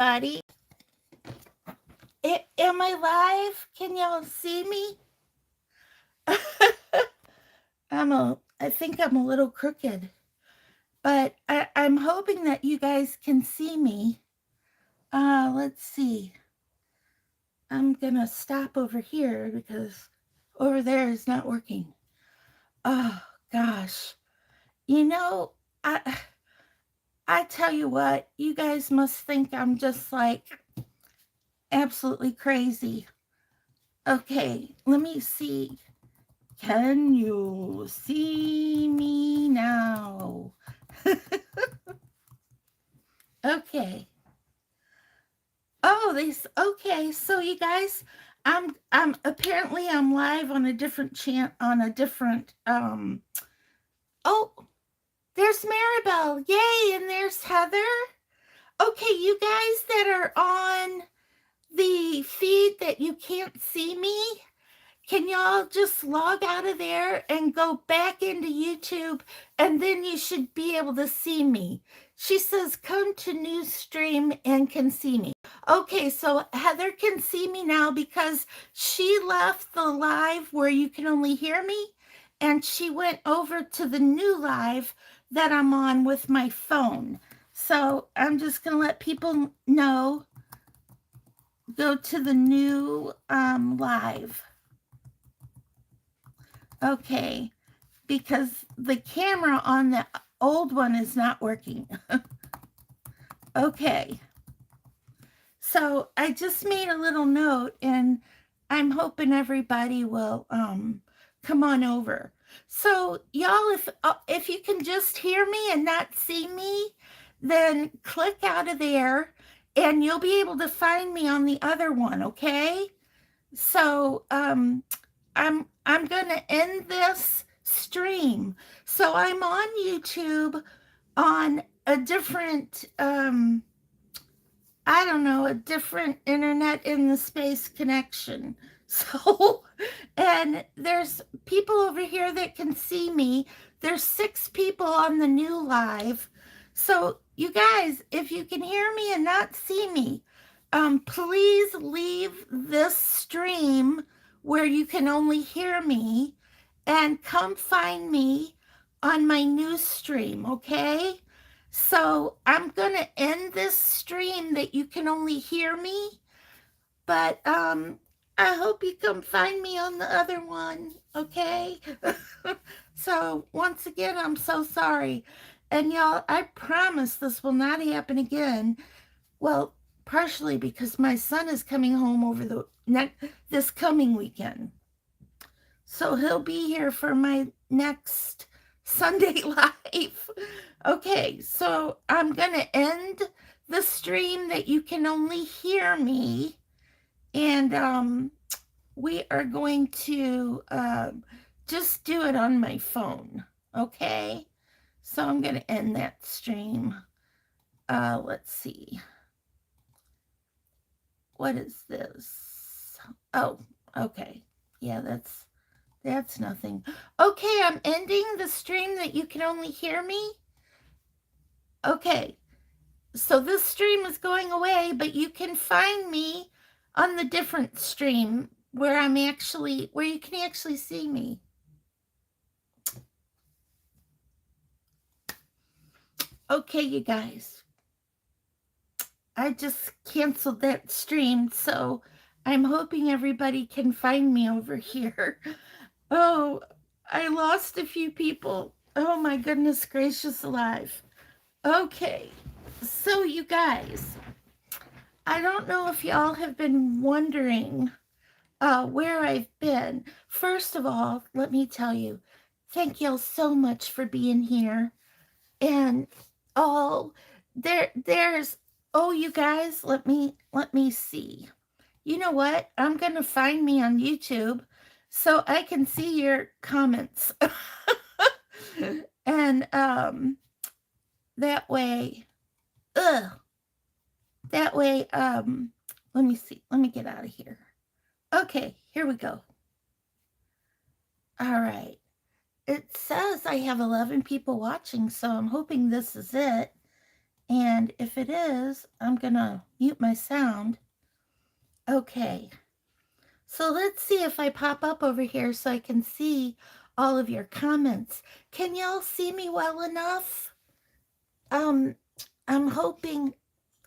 everybody. Am I live? Can y'all see me? I think I'm a little crooked, but I'm hoping that you guys can see me. Let's see. I'm gonna stop over here because over there is not working. Oh gosh. You know, I I tell you what, you guys must think I'm just like absolutely crazy. Okay, let me see. Can you see me now? Okay. Oh, okay. So you guys, I'm apparently I'm live on a different on a different oh, there's Maribel. Yay, and there's Heather. Okay, you guys that are on the feed that you can't see me, can y'all just log out of there and go back into YouTube, and then you should be able to see me. She says, come to new stream and can see me. Okay, so Heather can see me now because she left the live where you can only hear me, and she went over to the new live that I'm on with my phone. So I'm just going to let people know, go to the new live. Okay, because the camera on the old one is not working. Okay, so I just made a little note, and I'm hoping everybody will come on over. So y'all, if you can just hear me and not see me, then click out of there, and you'll be able to find me on the other one. Okay, so I'm gonna end this stream. So I'm on YouTube on a different I don't know, a different internet in the space connection. So, and there's people over here that can see me. There's 6 people on the new live. So, you guys, if you can hear me and not see me, please leave this stream where you can only hear me and come find me on my new stream, okay? So I'm going to end this stream that you can only hear me, but I hope you come find me on the other one, okay? So once again, I'm so sorry. And y'all, I promise this will not happen again. Well, partially because my son is coming home over this coming weekend. So he'll be here for my next Sunday live. Okay, so I'm going to end the stream that you can only hear me. And we are going to just do it on my phone. Okay, so I'm going to end that stream. Let's see. What is this? Oh, okay. Yeah, that's nothing. Okay, I'm ending the stream that you can only hear me. Okay, so this stream is going away, but you can find me on the different stream where you can actually see me. Okay, you guys, I just canceled that stream, so I'm hoping everybody can find me over here. Oh, I lost a few people. Oh my goodness gracious alive. Okay, so you guys, I don't know if y'all have been wondering where I've been. First of all, let me tell you, thank y'all so much for being here. And there's you guys, let me see. You know what? I'm gonna find me on YouTube so I can see your comments. And that way, let me see. Let me get out of here. Okay, here we go. All right. It says I have 11 people watching, so I'm hoping this is it. And if it is, I'm going to mute my sound. Okay. So let's see if I pop up over here so I can see all of your comments. Can y'all see me well enough? Um, I'm hoping,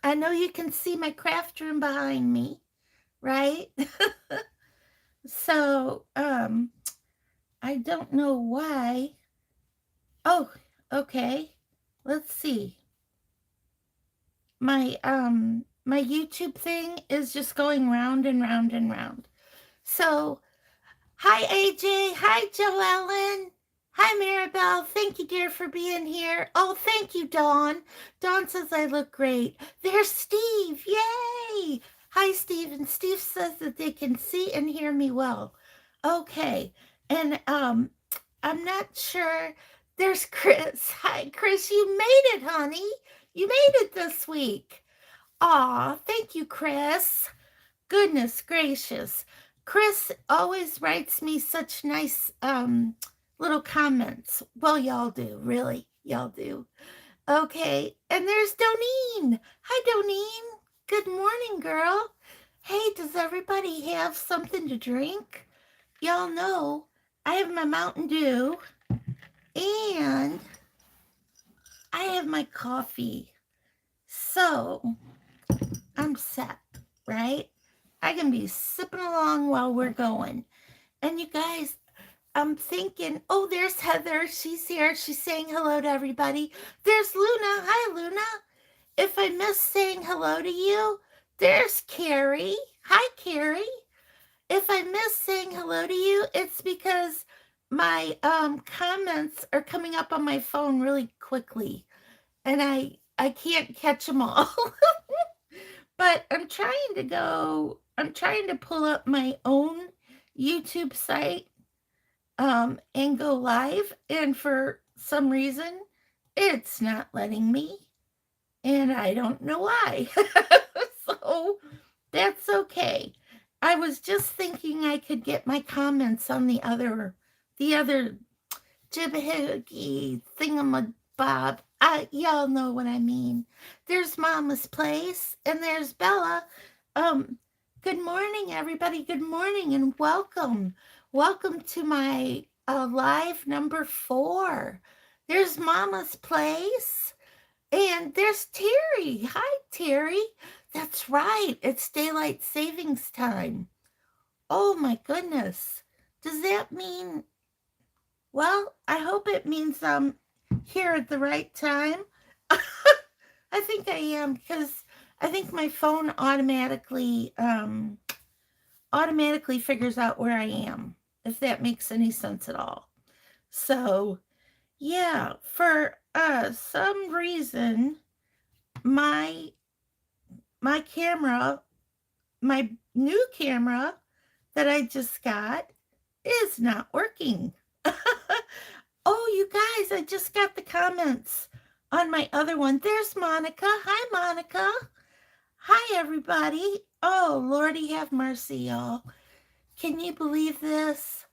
I know you can see my craft room behind me, right? So, I don't know why. Oh, okay. Let's see. My YouTube thing is just going round and round and round. So, hi AJ, hi Joellen, hi Maribel. Thank you, dear, for being here. Oh, thank you, Dawn. Dawn says I look great. There's Steve. Yay! Hi, Steve. And Steve says that they can see and hear me well. Okay. And I'm not sure. There's Chris. Hi, Chris. You made it, honey. You made it this week. Aw, thank you, Chris. Goodness gracious. Chris always writes me such nice little comments. Well, y'all do, really. Y'all do. Okay, and there's Doneen. Hi, Doneen. Good morning, girl. Hey, does everybody have something to drink? Y'all know I have my Mountain Dew and I have my coffee. So I'm set, right? I can be sipping along while we're going. And you guys, I'm thinking, oh, there's Heather. She's here. She's saying hello to everybody. There's Luna. Hi, Luna. If I miss saying hello to you, there's Carrie. Hi, Carrie. If I miss saying hello to you, it's because my comments are coming up on my phone really quickly, and I can't catch them all. But I'm trying to pull up my own YouTube site and go live, and for some reason it's not letting me, and I don't know why. So that's okay. I was just thinking I could get my comments on the other jibahoogie thingamabob. Y'all know what I mean. There's Mama's Place and there's Bella. Um, Good morning, everybody. Good morning and welcome. Welcome to my live number 4. There's Mama's Place and there's Terry. Hi, Terry. That's right. It's daylight savings time. Oh my goodness. Does that mean, well, I hope it means I'm here at the right time. I think I am because I think my phone automatically figures out where I am, if that makes any sense at all. So, yeah, for some reason my camera, my new camera that I just got is not working. Oh, you guys, I just got the comments on my other one. There's Monica. Hi, Monica. Hi, everybody. Oh, Lordy have mercy, y'all. Can you believe this?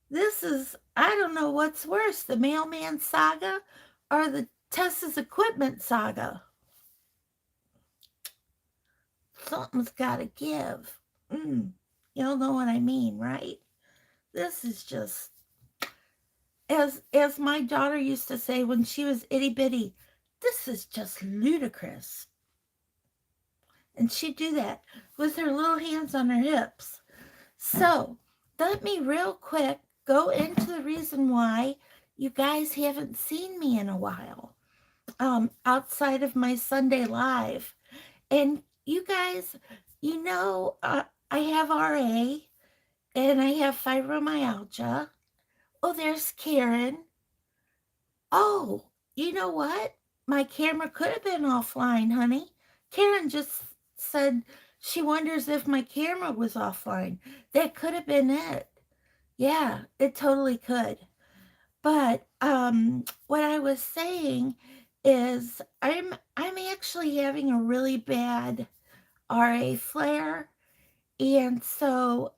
This is, I don't know what's worse, the mailman saga or the Tess's equipment saga. Something's got to give. Y'all know what I mean, right? This is just, as my daughter used to say when she was itty bitty, this is just ludicrous. And she'd do that with her little hands on her hips. So let me real quick go into the reason why you guys haven't seen me in a while, outside of my Sunday live. And you guys, you know, I have RA and I have fibromyalgia. Oh, there's Karen. Oh, you know what? My camera could have been offline, honey. Karen just said she wonders if my camera was offline. That could have been it. Yeah, it totally could. But what I was saying is I'm actually having a really bad RA flare, and so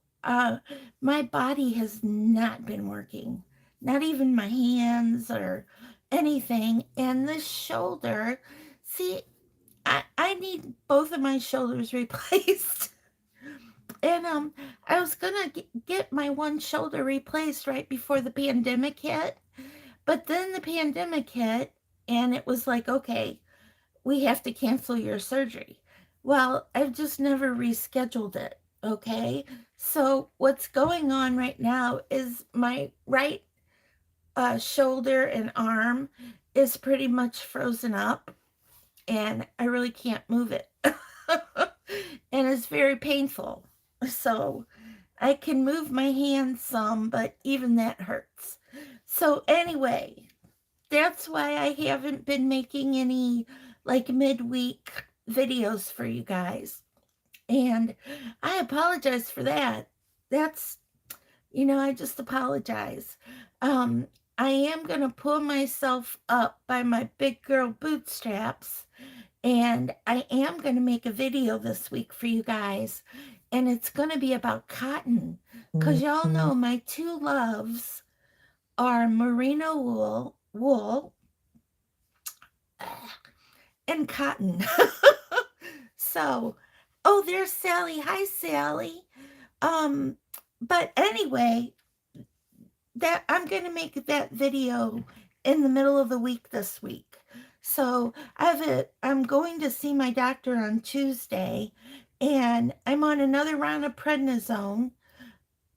my body has not been working, not even my hands or anything. And this shoulder, see, I need both of my shoulders replaced. And I was gonna get my one shoulder replaced right before the pandemic hit, but then the pandemic hit, and it was like, okay, we have to cancel your surgery. Well, I've just never rescheduled it. Okay, so what's going on right now is my right shoulder and arm is pretty much frozen up, and I really can't move it. And it's very painful. So I can move my hands some, but even that hurts. So, anyway, that's why I haven't been making any like midweek videos for you guys. And I apologize for that. That's, I just apologize. Um, I am going to pull myself up by my big girl bootstraps, and I am going to make a video this week for you guys. And it's going to be about cotton. Because y'all know my two loves are merino wool, and cotton. So, oh, there's Sally. Hi, Sally. Um, but anyway, that I'm going to make that video in the middle of the week this week. So I'm going to see my doctor on Tuesday, and I'm on another round of prednisone.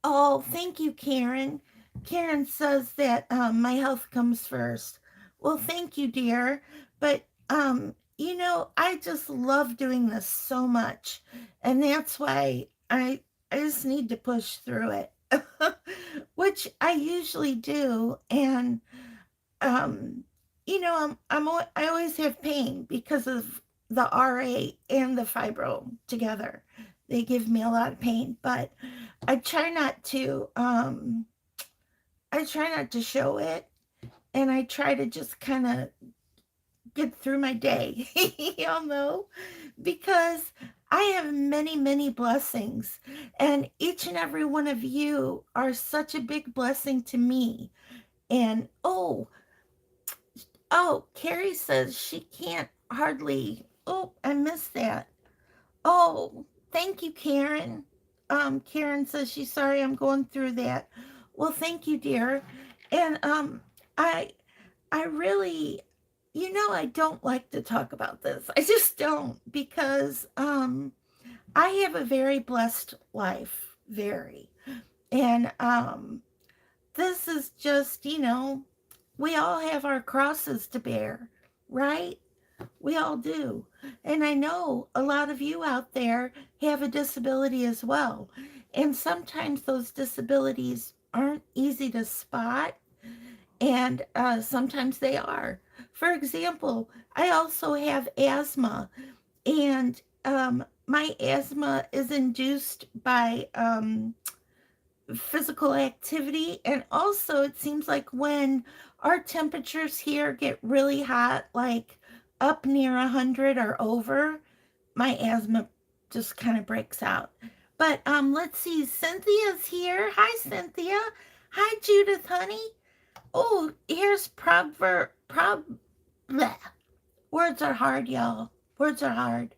Oh, thank you, Karen. Karen says that my health comes first. Well, thank you, dear. But I just love doing this so much, and that's why I just need to push through it, which I usually do. And I always have pain because of the RA and the fibro together. They give me a lot of pain, but I try not to show it, and I try to just kind of get through my day. Y'all know, because I have many, many blessings, and each and every one of you are such a big blessing to me. And Carrie says she can't hardly. Oh, I missed that. Oh, thank you, Karen. Karen says she's sorry I'm going through that. Well, thank you, dear. And I I really, I don't like to talk about this. I just don't, because I have a very blessed life, very. And this is just, we all have our crosses to bear, right? We all do. And I know a lot of you out there have a disability as well. And sometimes those disabilities aren't easy to spot, and sometimes they are. For example, I also have asthma, and my asthma is induced by physical activity. And also, it seems like when our temperatures here get really hot, like up near 100 or over, my asthma just kind of breaks out. But let's see, Cynthia's here. Hi, Cynthia. Hi, Judith, honey. Oh, here's bleh. Words are hard, y'all. Words are hard.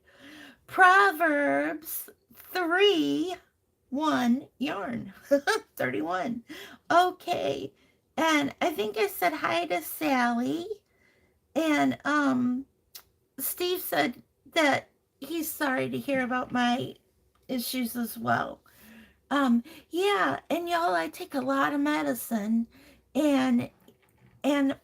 Proverbs 3:1 yarn. 31. Okay. And I think I said hi to Sally. And Steve said that he's sorry to hear about my issues as well. Yeah, and y'all, I take a lot of medicine, and and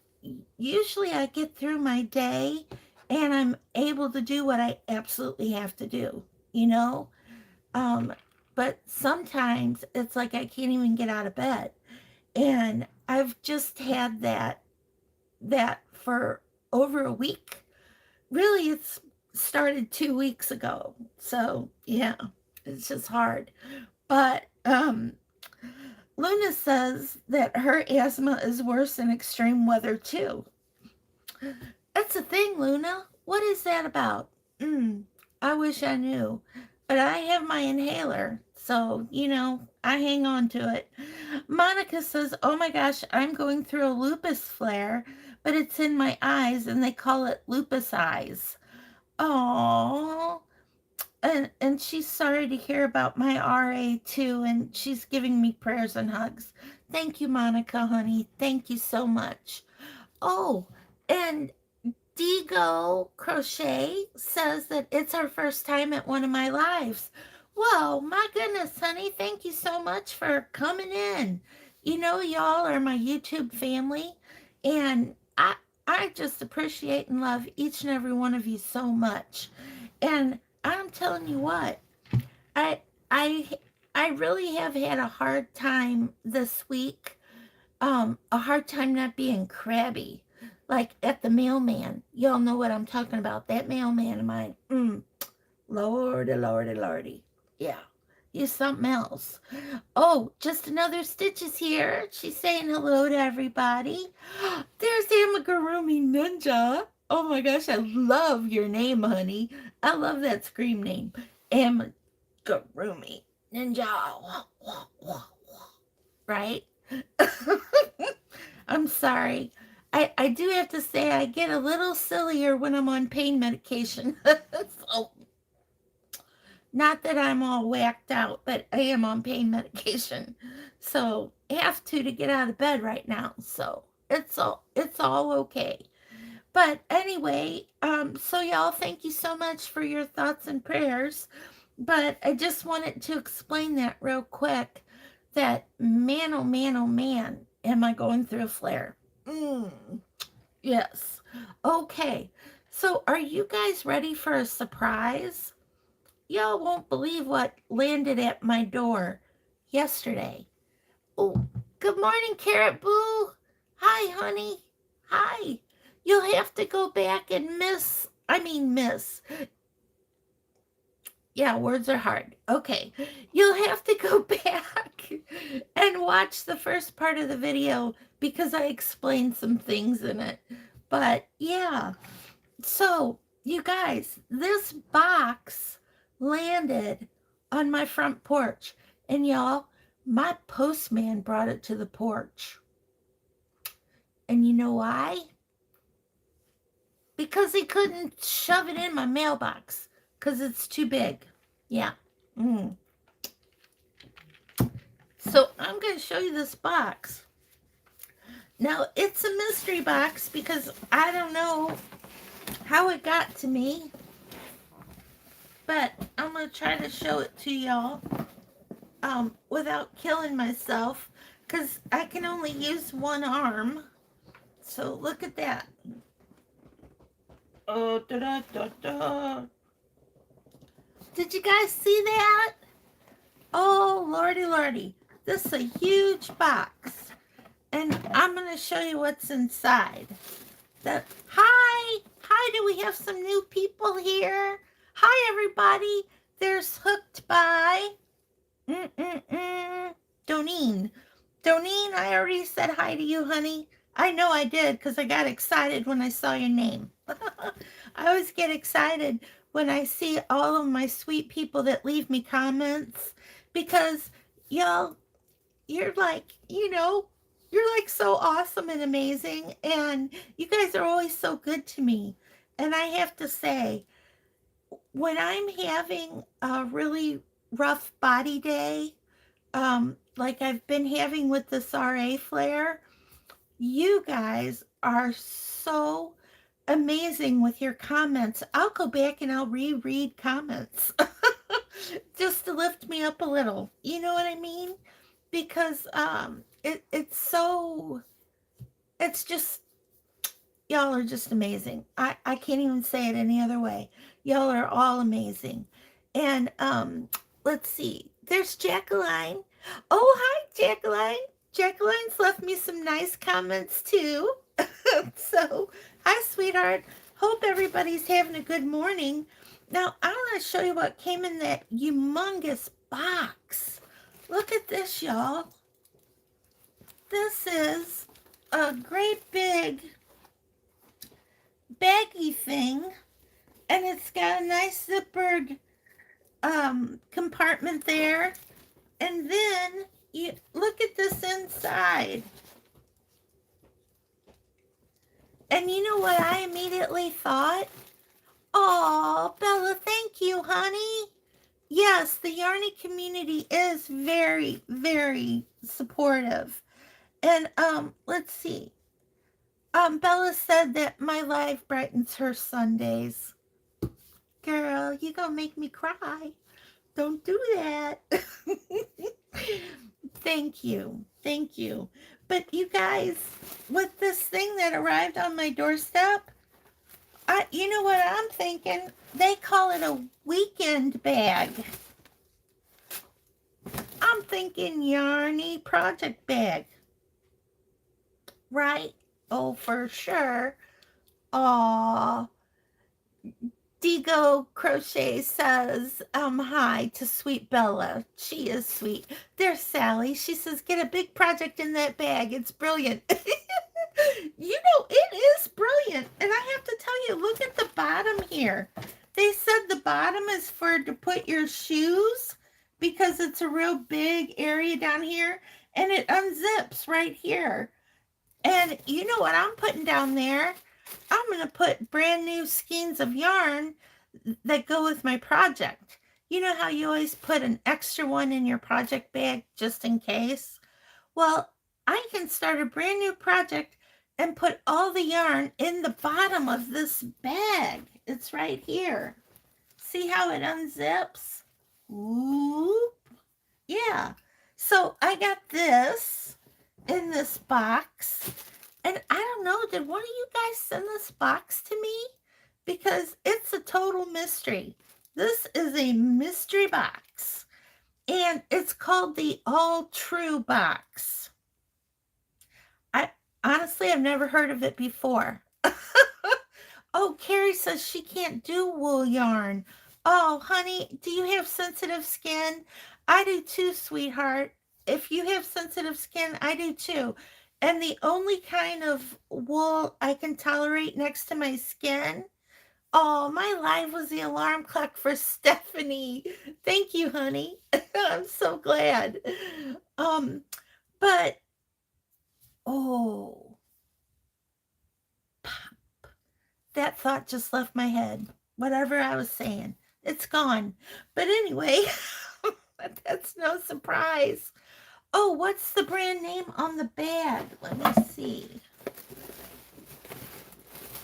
usually I get through my day, and I'm able to do what I absolutely have to do, you know? But sometimes it's like I can't even get out of bed. And I've just had that for over a week. Really, it's started 2 weeks ago. So yeah, it's just hard. But Luna says that her asthma is worse in extreme weather too. That's the thing, Luna. What is that about? I wish I knew. But I have my inhaler, so, I hang on to it. Monica says, oh my gosh, I'm going through a lupus flare, but it's in my eyes, and they call it lupus eyes. Oh, and she's sorry to hear about my RA too, and she's giving me prayers and hugs. Thank you, Monica, honey. Thank you so much. Oh, and Digo Crochet says that it's her first time at one of my lives. Well, my goodness, honey, thank you so much for coming in. You know, y'all are my YouTube family, and I just appreciate and love each and every one of you so much. And I'm telling you what, I I I really have had a hard time this week, a hard time not being crabby. Like at the mailman. Y'all know what I'm talking about. That mailman of mine. Lordy, lordy, lordy. Yeah. He's something else. Oh, just another Stitch is here. She's saying hello to everybody. There's Amigurumi Ninja. Oh my gosh, I love your name, honey. I love that scream name. Amigurumi Ninja. Right? I'm sorry. I do have to say I get a little sillier when I'm on pain medication. So, not that I'm all whacked out, but I am on pain medication. So have to get out of bed right now. So it's all okay. But anyway, so y'all, thank you so much for your thoughts and prayers. But I just wanted to explain that real quick. That man, oh man, oh man, am I going through a flare? Yes. Okay. So are you guys ready for a surprise? Y'all won't believe what landed at my door yesterday. Oh, good morning, Carrot Boo. Hi, honey. Hi. You'll have to go back and miss. Yeah, words are hard. Okay. You'll have to go back and watch the first part of the video because I explained some things in it. But yeah. So, you guys, this box landed on my front porch. And y'all, my postman brought it to the porch. And you know why? Because he couldn't shove it in my mailbox because it's too big. Yeah. So I'm going to show you this box. Now, it's a mystery box because I don't know how it got to me. But I'm going to try to show it to y'all without killing myself because I can only use one arm. So look at that. Oh, da, da, da, da. Did you guys see that? Oh, lordy, lordy. This is a huge box. And I'm going to show you what's inside. Hi, do we have some new people here? Hi, everybody. There's Hooked by Doneen. Doneen, I already said hi to you, honey. I know I did because I got excited when I saw your name. I always get excited when I see all of my sweet people that leave me comments because y'all, you're like, you're like so awesome and amazing, and you guys are always so good to me. And I have to say, when I'm having a really rough body day, like I've been having with this RA flare, you guys are so amazing with your comments. I'll go back and I'll reread comments just to lift me up a little. You know what I mean? Because it's just, y'all are just amazing. I can't even say it any other way. Y'all are all amazing. And let's see. There's Jacqueline. Oh, hi, Jacqueline. Jacqueline's left me some nice comments too. So, hi, sweetheart. Hope everybody's having a good morning. Now, I want to show you what came in that humongous box. Look at this, y'all. This is a great big baggy thing, and it's got a nice zippered compartment there. And then you look at this inside. And you know what I immediately thought? Oh, Bella, thank you, honey. Yes, the Yarny community is very, very supportive. And let's see. Bella said that my live brightens her Sundays. Girl, you gonna make me cry. Don't do that. Thank you. Thank you. But you guys, with this thing that arrived on my doorstep, you know what I'm thinking? They call it a weekend bag. I'm thinking Yarny project bag. Right? Oh, for sure. Aw. Digo Crochet says, hi to sweet Bella. She is sweet. There's Sally. She says, get a big project in that bag. It's brilliant. You know, it is brilliant. And I have to tell you, look at the bottom here. They said the bottom is to put your shoes because it's a real big area down here. And it unzips right here. And you know what I'm putting down there? I'm going to put brand new skeins of yarn that go with my project. You know how you always put an extra one in your project bag just in case? Well, I can start a brand new project and put all the yarn in the bottom of this bag. It's right here. See how it unzips? Whoop. Yeah. So I got this in this box. And I don't know, did one of you guys send this box to me? Because it's a total mystery. This is a mystery box. And it's called the All True box. Honestly, I've never heard of it before. Oh, Carrie says she can't do wool yarn. Oh, honey, do you have sensitive skin? I do too, sweetheart. If you have sensitive skin, I do too. And the only kind of wool I can tolerate next to my skin. Oh, my live was the alarm clock for Stephanie. Thank you, honey. I'm so glad. But oh, pop. That thought just left my head. Whatever I was saying, it's gone. But anyway, that's no surprise. Oh, what's the brand name on the bag? Let me see.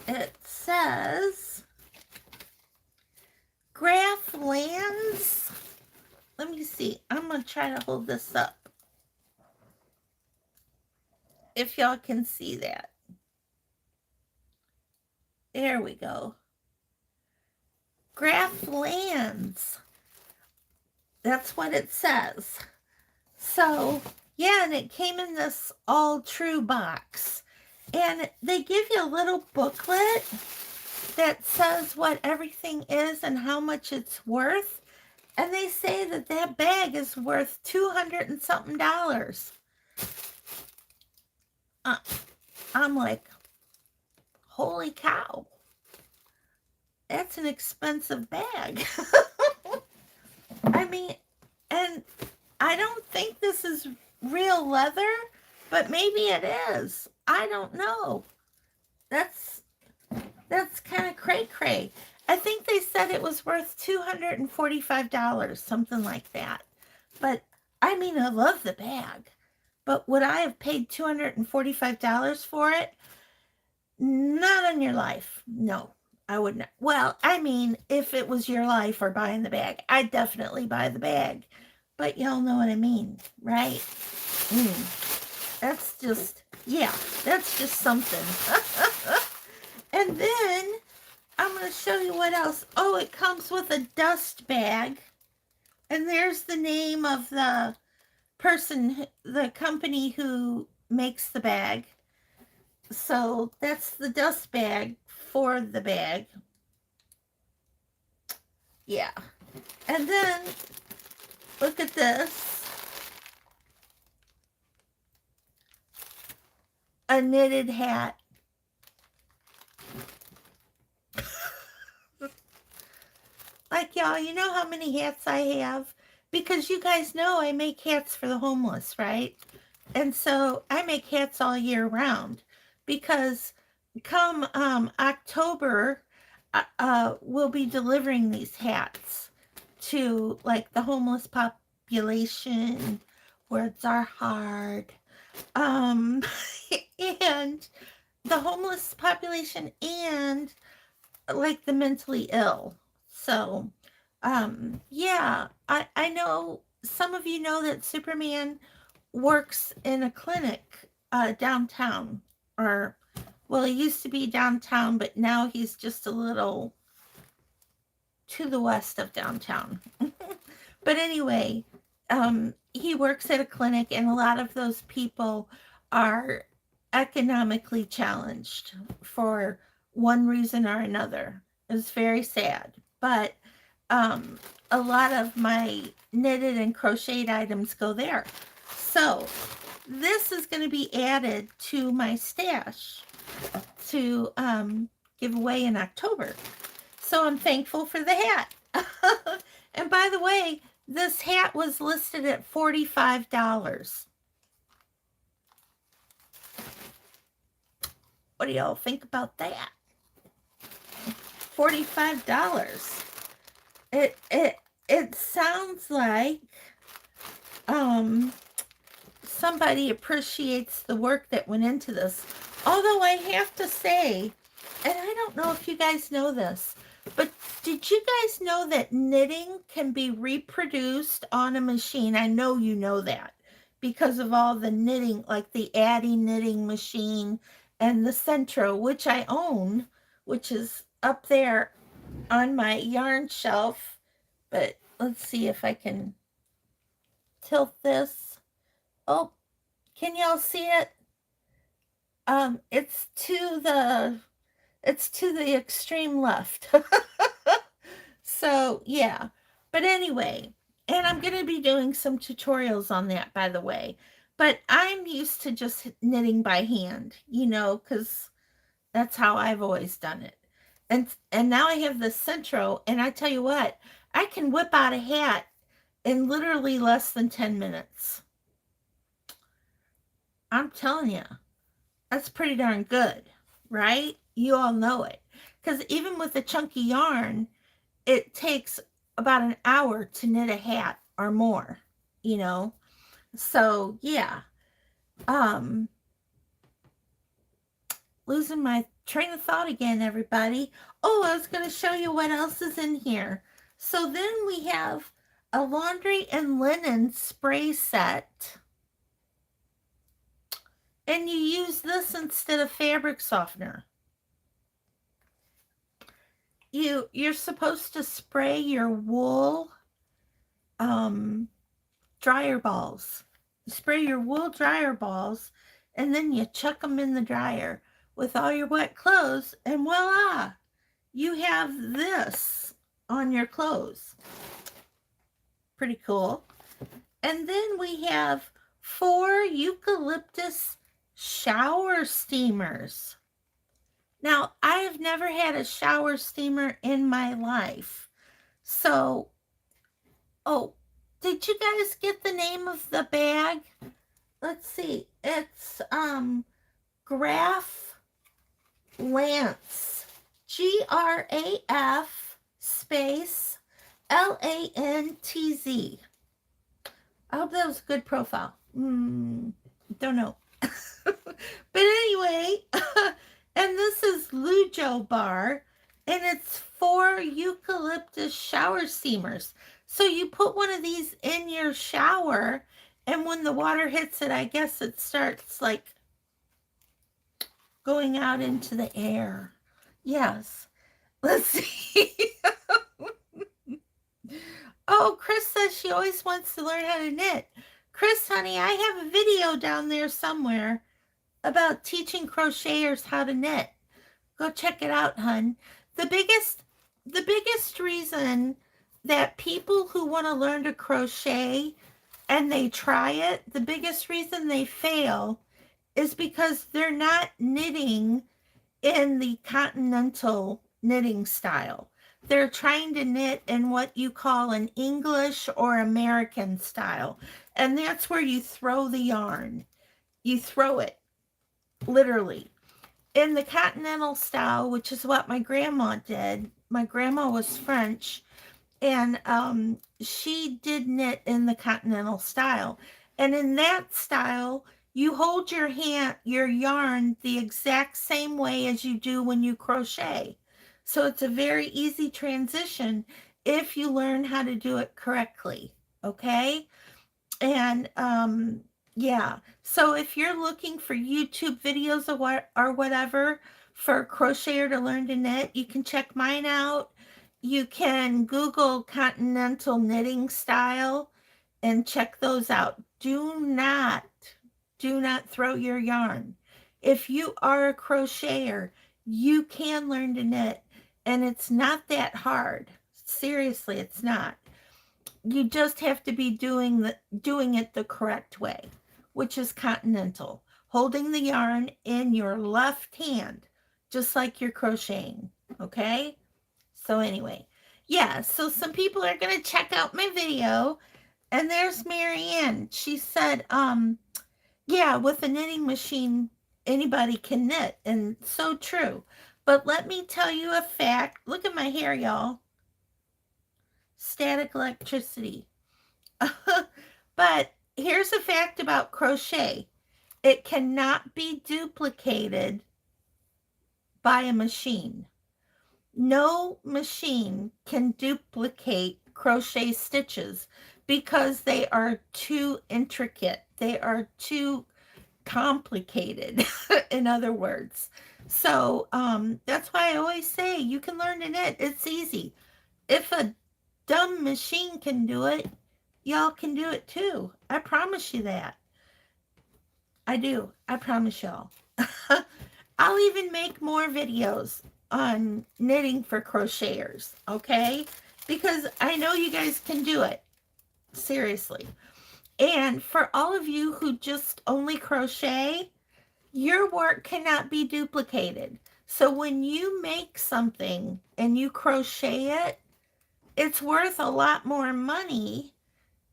It says Graphlands. Let me see. I'm going to try to hold this up. If y'all can see that. There we go. Graphlands. That's what it says. So, yeah, and it came in this All True box. And they give you a little booklet that says what everything is and how much it's worth. And they say that that bag is worth $200 and something. I'm like, holy cow. That's an expensive bag. I mean, and I don't think this is real leather, but maybe it is. I don't know. That's kind of cray-cray. I think they said it was worth $245, something like that. But, I mean, I love the bag. But would I have paid $245 for it? Not on your life. No, I would not. Well, I mean, if it was your life or buying the bag, I'd definitely buy the bag. But y'all know what I mean, right? That's just, yeah, that's just something. And then I'm going to show you what else. Oh, it comes with a dust bag. And there's the name of the person, the company who makes the bag. So that's the dust bag for the bag. Yeah. And then look at this. A knitted hat. Like, y'all, you know how many hats I have? Because you guys know I make hats for the homeless, right? And so I make hats all year round. Because come October, will be delivering these hats to like the homeless population. Words are hard. Um, and the homeless population and like the mentally ill. So, yeah, I know some of you know that Superman works in a clinic downtown, or well, he used to be downtown, but now he's just a little to the west of downtown. But anyway, he works at a clinic, and a lot of those people are economically challenged for one reason or another. It's very sad, but a lot of my knitted and crocheted items go there. So this is going to be added to my stash to give away in October. So I'm thankful for the hat. And by the way, this hat was listed at $45. What do y'all think about that? $45. It sounds like somebody appreciates the work that went into this. Although I have to say, and I don't know if you guys know this, but did you guys know that knitting can be reproduced on a machine? I know you know that because of all the knitting, like the Addy knitting machine and the Centro, which I own, which is up there on my yarn shelf. But let's see if I can tilt this. Oh, can y'all see it? It's to the extreme left. So yeah, but anyway, and I'm going to be doing some tutorials on that, by the way. But I'm used to just knitting by hand, because that's how I've always done it. And now I have the Centro, and I tell you what, I can whip out a hat in literally less than 10 minutes. I'm telling you, that's pretty darn good, right? You all know it. Because even with the chunky yarn, it takes about an hour to knit a hat or more, So yeah. Losing my train of thought again, everybody. Oh, I was going to show you what else is in here. So then we have a laundry and linen spray set. And you use this instead of fabric softener. You're supposed to spray your wool dryer balls. Spray your wool dryer balls, and then you chuck them in the dryer with all your wet clothes, and voila, you have this on your clothes. Pretty cool. And then we have 4 eucalyptus shower steamers. Now, I have never had a shower steamer in my life. So, oh, did you guys get the name of the bag? Let's see. It's Graf Lance. GRAF space LANTZ. I hope that was a good profile. Don't know. But anyway, and this is Lujo Bar, and it's 4 eucalyptus shower steamers. So you put one of these in your shower, and when the water hits it, I guess it starts like going out into the air. Yes. Let's see. Oh, Chris says she always wants to learn how to knit. Chris, honey, I have a video down there somewhere about teaching crocheters how to knit. Go check it out, hun. The biggest reason that people who want to learn to crochet and they try it, the biggest reason they fail is because they're not knitting in the continental knitting style. They're trying to knit in what you call an English or American style. And that's where you throw the yarn. You throw it, literally. in the continental style, which is what my grandma did. My grandma was French, and she did knit in the continental style. And in that style, you hold your yarn the exact same way as you do when you crochet. So it's a very easy transition if you learn how to do it correctly. Okay. And yeah, so if you're looking for YouTube videos or whatever for a crocheter to learn to knit, you can check mine out. You can Google continental knitting style and check those out. Do not throw your yarn. If you are a crocheter, you can learn to knit, and it's not that hard. Seriously, it's not. You just have to be doing it the correct way, which is continental, holding the yarn in your left hand, just like you're crocheting. Okay. So anyway, yeah, so some people are going to check out my video, and there's Marianne. She said, yeah, with a knitting machine anybody can knit, and so true. But let me tell you a fact. Look at my hair, y'all. Static electricity. But here's a fact about crochet. It cannot be duplicated by a machine. No machine can duplicate crochet stitches because they are too intricate. They are too complicated, in other words. So that's why I always say you can learn to knit. It's easy. If a dumb machine can do it, y'all can do it too. I promise you that. I do. I promise y'all. I'll even make more videos on knitting for crocheters, okay? Because I know you guys can do it. Seriously. And for all of you who just only crochet, your work cannot be duplicated. So when you make something and you crochet it, it's worth a lot more money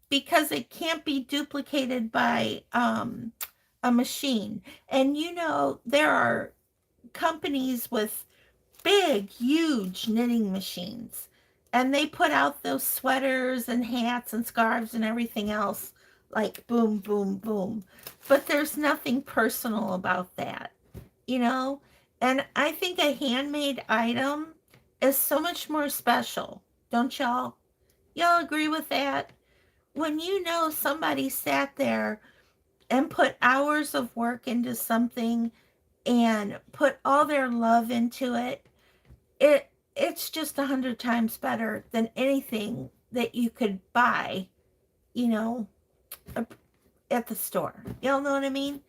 because it can't be duplicated by a machine. And you know, there are companies with big, huge knitting machines, and they put out those sweaters and hats and scarves and everything else like boom, boom, boom. But there's nothing personal about that, you know? And I think a handmade item is so much more special, don't y'all? Y'all agree with that? When you know somebody sat there and put hours of work into something and put all their love into it, it's just 100 times better than anything that you could buy, you know, at the store. Y'all know what I mean?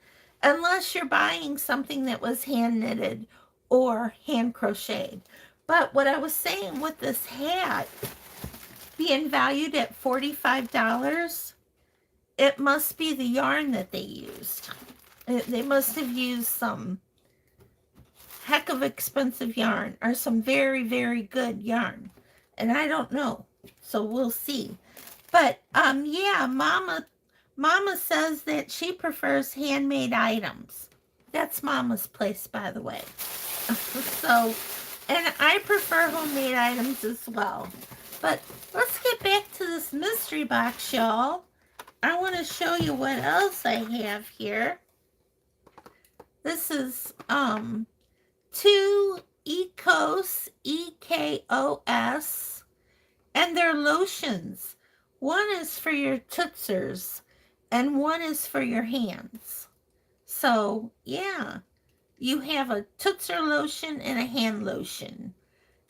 Unless you're buying something that was hand knitted or hand crocheted. But what I was saying with this hat being valued at $45, it must be the yarn that they used. They must have used some heck of expensive yarn or some very, very good yarn. And I don't know. So we'll see. But yeah, Mama says that she prefers handmade items. That's Mama's place, by the way. So, and I prefer homemade items as well. But let's get back to this mystery box, y'all. I want to show you what else I have here. This is two Ecos, EKOS, and they're lotions. One is for your tootsers and one is for your hands. So yeah, you have a tootser lotion and a hand lotion.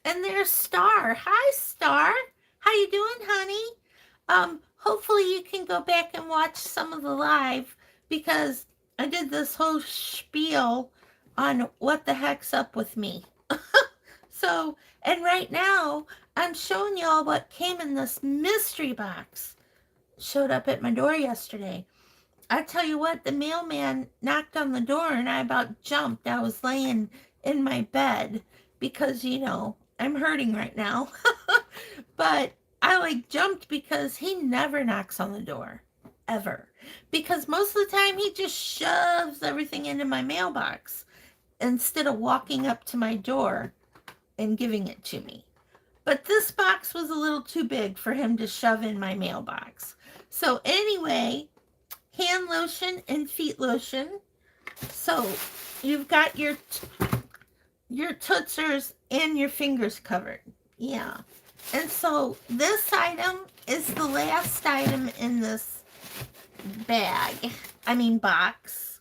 And there's Star. Hi, Star. How you doing, honey? Hopefully you can go back and watch some of the live because I did this whole spiel on what the heck's up with me. So, and right now I'm showing y'all what came in this mystery box. Showed up at my door yesterday. I tell you what, the mailman knocked on the door and I about jumped. I was laying in my bed because, you know, I'm hurting right now. But I like jumped because he never knocks on the door. Ever. Because most of the time he just shoves everything into my mailbox. instead of walking up to my door and giving it to me. But this box was a little too big for him to shove in my mailbox. So anyway, hand lotion and feet lotion. So you've got your tootsers and your fingers covered. Yeah. And so this item is the last item in this box.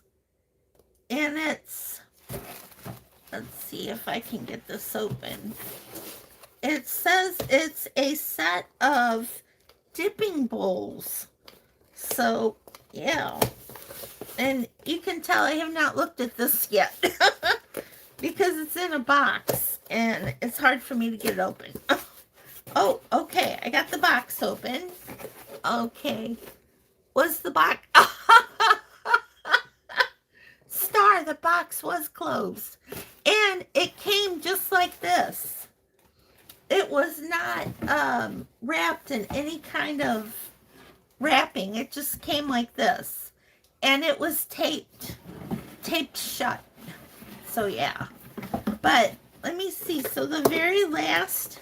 And it's, let's see if I can get this open. It says it's a set of dipping bowls. So, yeah. And you can tell I have not looked at this yet because it's in a box and it's hard for me to get it open. Oh, okay. I got the box open. Okay. Was the box... Star, the box was closed. And it came just like this. It was not wrapped in any kind of wrapping. It just came like this. And it was taped shut. So, yeah. But, let me see. So, the very last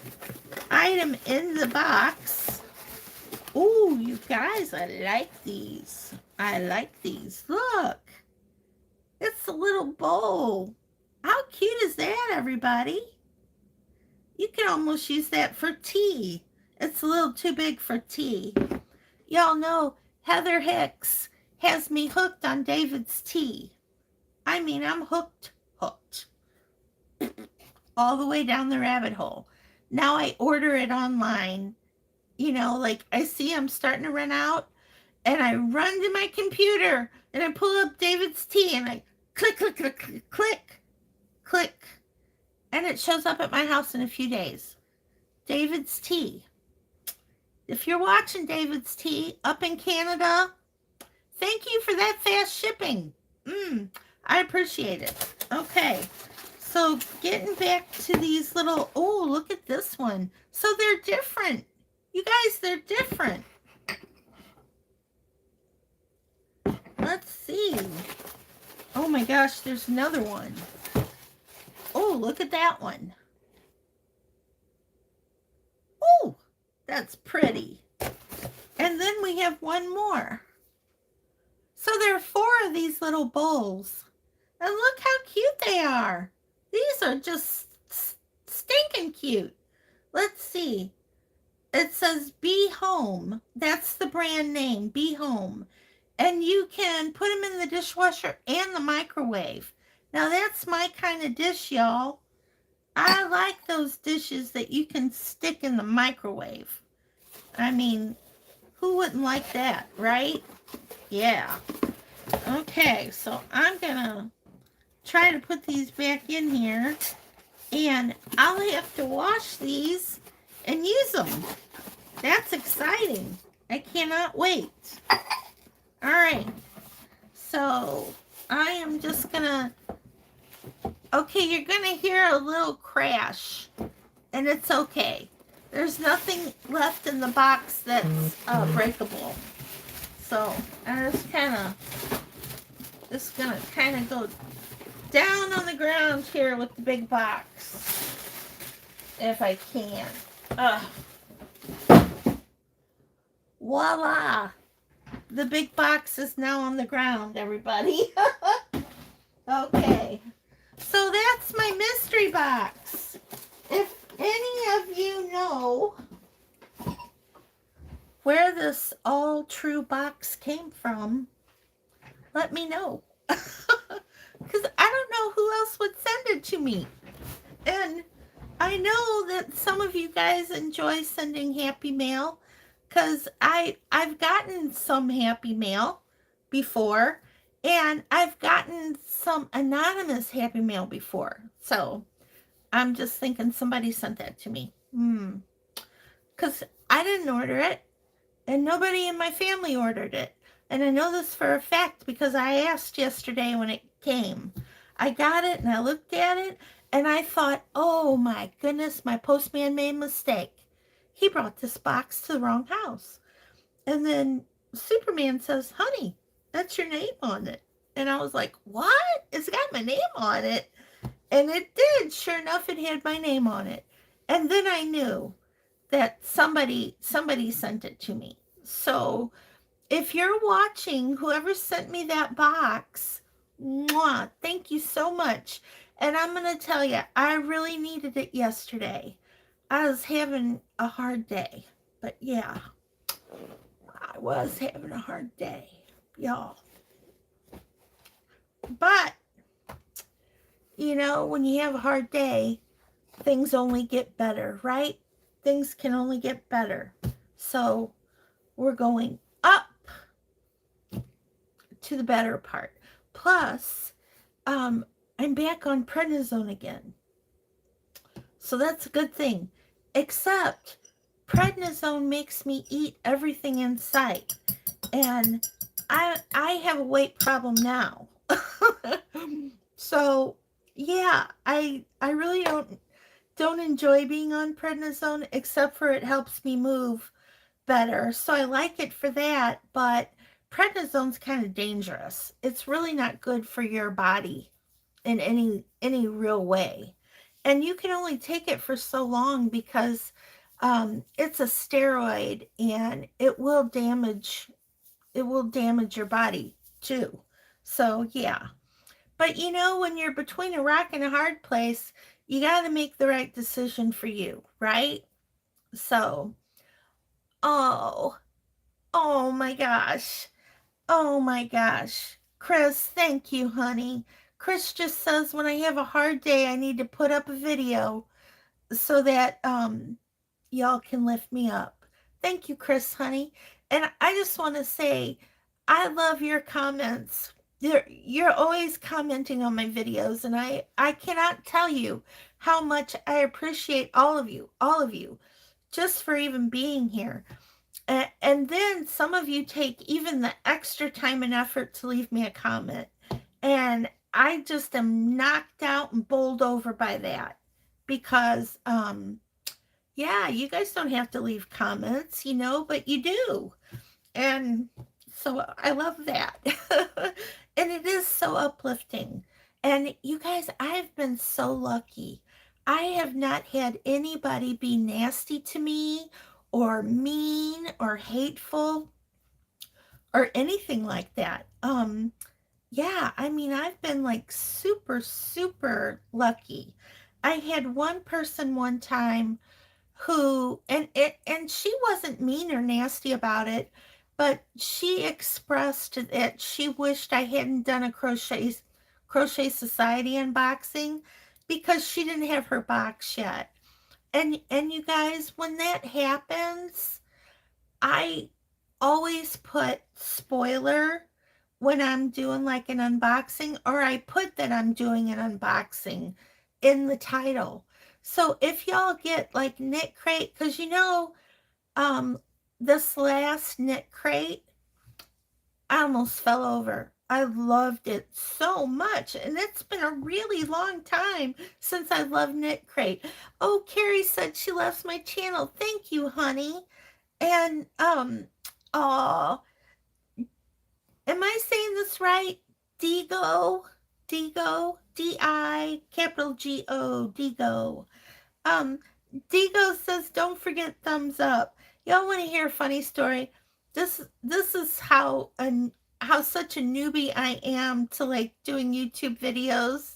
item in the box. Ooh, you guys, I like these. I like these. Look. It's a little bowl. How cute is that, everybody? You can almost use that for tea. It's a little too big for tea. Y'all know Heather Hicks has me hooked on David's tea. I mean, I'm hooked. All the way down the rabbit hole. Now I order it online. You know, like I see I'm starting to run out and I run to my computer and I pull up David's tea and I click, click, click, click, click, click. And it shows up at my house in a few days. David's tea. If you're watching David's tea up in Canada, thank you for that fast shipping. I appreciate it. Okay. So getting back to these little, oh, look at this one. So they're different. You guys, they're different. Let's see. Oh my gosh, there's another one. Oh, look at that one. Oh, that's pretty. And then we have one more. So there are 4 of these little bowls. And look how cute they are. These are just stinking cute. Let's see. It says Be Home. That's the brand name, Be Home. And you can put them in the dishwasher and the microwave. Now that's my kind of dish, y'all. I like those dishes that you can stick in the microwave. I mean, who wouldn't like that, right? Yeah. Okay, so I'm gonna try to put these back in here. And I'll have to wash these and use them. That's exciting. I cannot wait. All right. So I am just gonna... Okay, you're gonna hear a little crash. And it's okay. There's nothing left in the box that's breakable. So I'm just gonna kind of go down on the ground here with the big box. If I can. Voila! The big box is now on the ground, everybody. Okay. So that's my mystery box. If any of you know where this all true box came from, let me know. Because I don't know who else would send it to me. And I know that some of you guys enjoy sending happy mail, because I've gotten some happy mail before, and I've gotten some anonymous happy mail before. So I'm just thinking somebody sent that to me. Because I didn't order it, and nobody in my family ordered it. And I know this for a fact because I asked yesterday when it came. I got it and I looked at it and I thought, oh my goodness, my postman made a mistake. He brought this box to the wrong house. And then Superman says, honey, that's your name on it. And I was like, what? It's got my name on it. And it did. Sure enough, it had my name on it. And then I knew that somebody sent it to me. So if you're watching, whoever sent me that box, mwah, thank you so much. And I'm going to tell you, I really needed it yesterday. I was having a hard day. But yeah, I was having a hard day, y'all. But, when you have a hard day, things only get better, right? Things can only get better. So we're going up to the better part. Plus, I'm back on prednisone again. So that's a good thing. Except prednisone makes me eat everything in sight. And I have a weight problem now. So yeah, I really don't enjoy being on prednisone, except for it helps me move better. So I like it for that, but prednisone's kind of dangerous. It's really not good for your body in any real way. And you can only take it for so long because it's a steroid and it will damage your body too. So yeah. But when you're between a rock and a hard place, you got to make the right decision for you, right? So, oh, oh my gosh. Oh my gosh. Chris, thank you, honey. Chris just says when I have a hard day, I need to put up a video so that y'all can lift me up. Thank you, Chris, honey. And I just want to say I love your comments. You're always commenting on my videos, and I cannot tell you how much I appreciate all of you, just for even being here. And then some of you take even the extra time and effort to leave me a comment. And I just am knocked out and bowled over by that because, yeah, you guys don't have to leave comments, but you do. And so I love that. And it is so uplifting. And you guys, I've been so lucky. I have not had anybody be nasty to me or mean or hateful or anything like that. Yeah, I mean, I've been like super, super lucky. I had one person one time who and she wasn't mean or nasty about it, but she expressed that she wished I hadn't done a crochet society unboxing because she didn't have her box yet. And you guys, when that happens, I always put spoiler when I'm doing like an unboxing, or I put that I'm doing an unboxing in the title. So if y'all get like knit crate, because um, this last knit crate, I almost fell over. I loved it so much, and it's been a really long time since I loved knit crate. Oh, Carrie said she loves my channel. Thank you, honey. And oh, am I saying this right? Digo, Digo, D-I, capital G-O, Digo. Um, Digo says, don't forget thumbs up. Y'all want to hear a funny story? This is how such a newbie I am to like doing YouTube videos.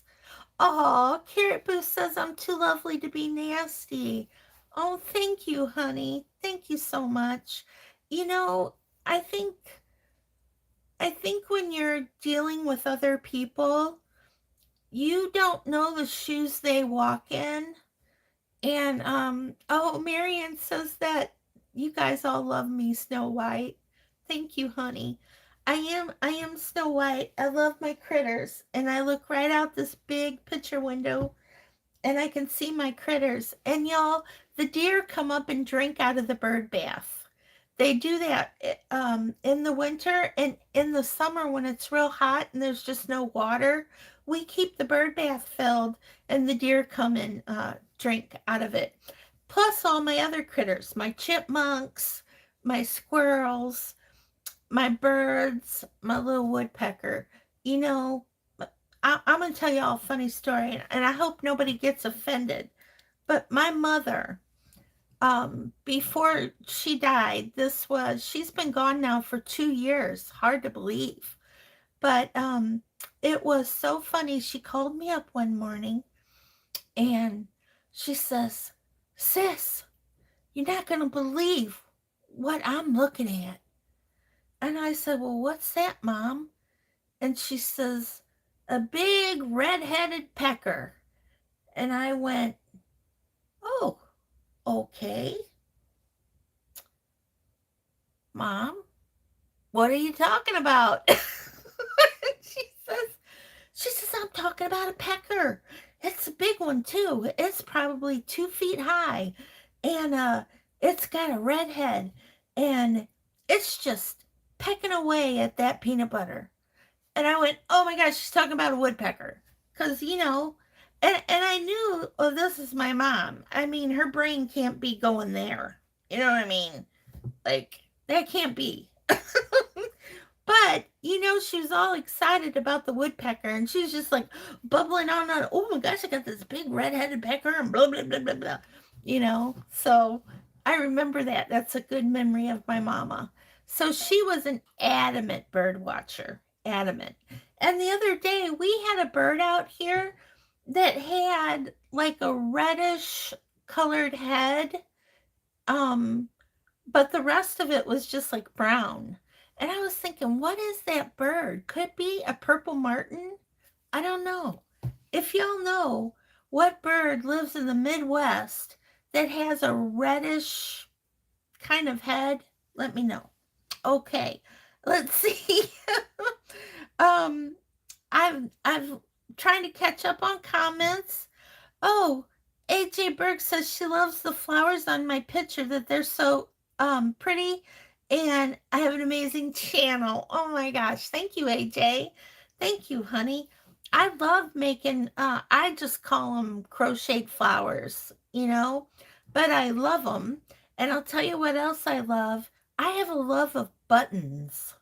Oh, Carrot Boost says I'm too lovely to be nasty. Oh, thank you, honey. Thank you so much. You know, I think I think when you're dealing with other people, you don't know the shoes they walk in. And oh, Marion says that you guys all love me, Snow White. Thank you, honey. I am Snow White. I love my critters, and I look right out this big picture window and I can see my critters. And y'all, the deer come up and drink out of the bird bath. They do that in the winter, and in the summer when it's real hot and there's just no water. We keep the bird bath filled, and the deer come and drink out of it. Plus all my other critters, my chipmunks, my squirrels, my birds, my little woodpecker. You know, I'm going to tell you all a funny story, and I hope nobody gets offended. But my mother, before she died, she's been gone now for 2 years. Hard to believe. But it was so funny. She called me up one morning and she says, "Sis, you're not going to believe what I'm looking at." And I said, "Well, what's that, Mom?" And she says, "A big red-headed pecker." And I went, "Oh, okay, Mom, what are you talking about?" she says, "I'm talking about a pecker. It's a big one too. It's probably 2 feet high, and it's got a red head, and it's just pecking away at that peanut butter." And I went, "Oh my gosh, she's talking about a woodpecker." Because, and I knew, oh, this is my mom. I mean, her brain can't be going there. You know what I mean? Like, that can't be. But, she was all excited about the woodpecker and she was just like bubbling on. "Oh my gosh, I got this big red-headed pecker and blah, blah, blah, blah, blah." So I remember that. That's a good memory of my mama. So she was an adamant bird watcher, adamant. And the other day we had a bird out here that had like a reddish colored head. Um, but the rest of it was just like brown. And I was thinking, what is that bird? Could it be a purple martin? I don't know. If y'all know what bird lives in the Midwest that has a reddish kind of head, let me know. Okay, let's see. um, I've trying to catch up on comments. Oh, AJ Berg says she loves the flowers on my picture, that they're so pretty, and I have an amazing channel. Oh my gosh. Thank you, AJ. Thank you, honey. I love making I just call them crocheted flowers, but I love them. And I'll tell you what else I love. I have a love of buttons.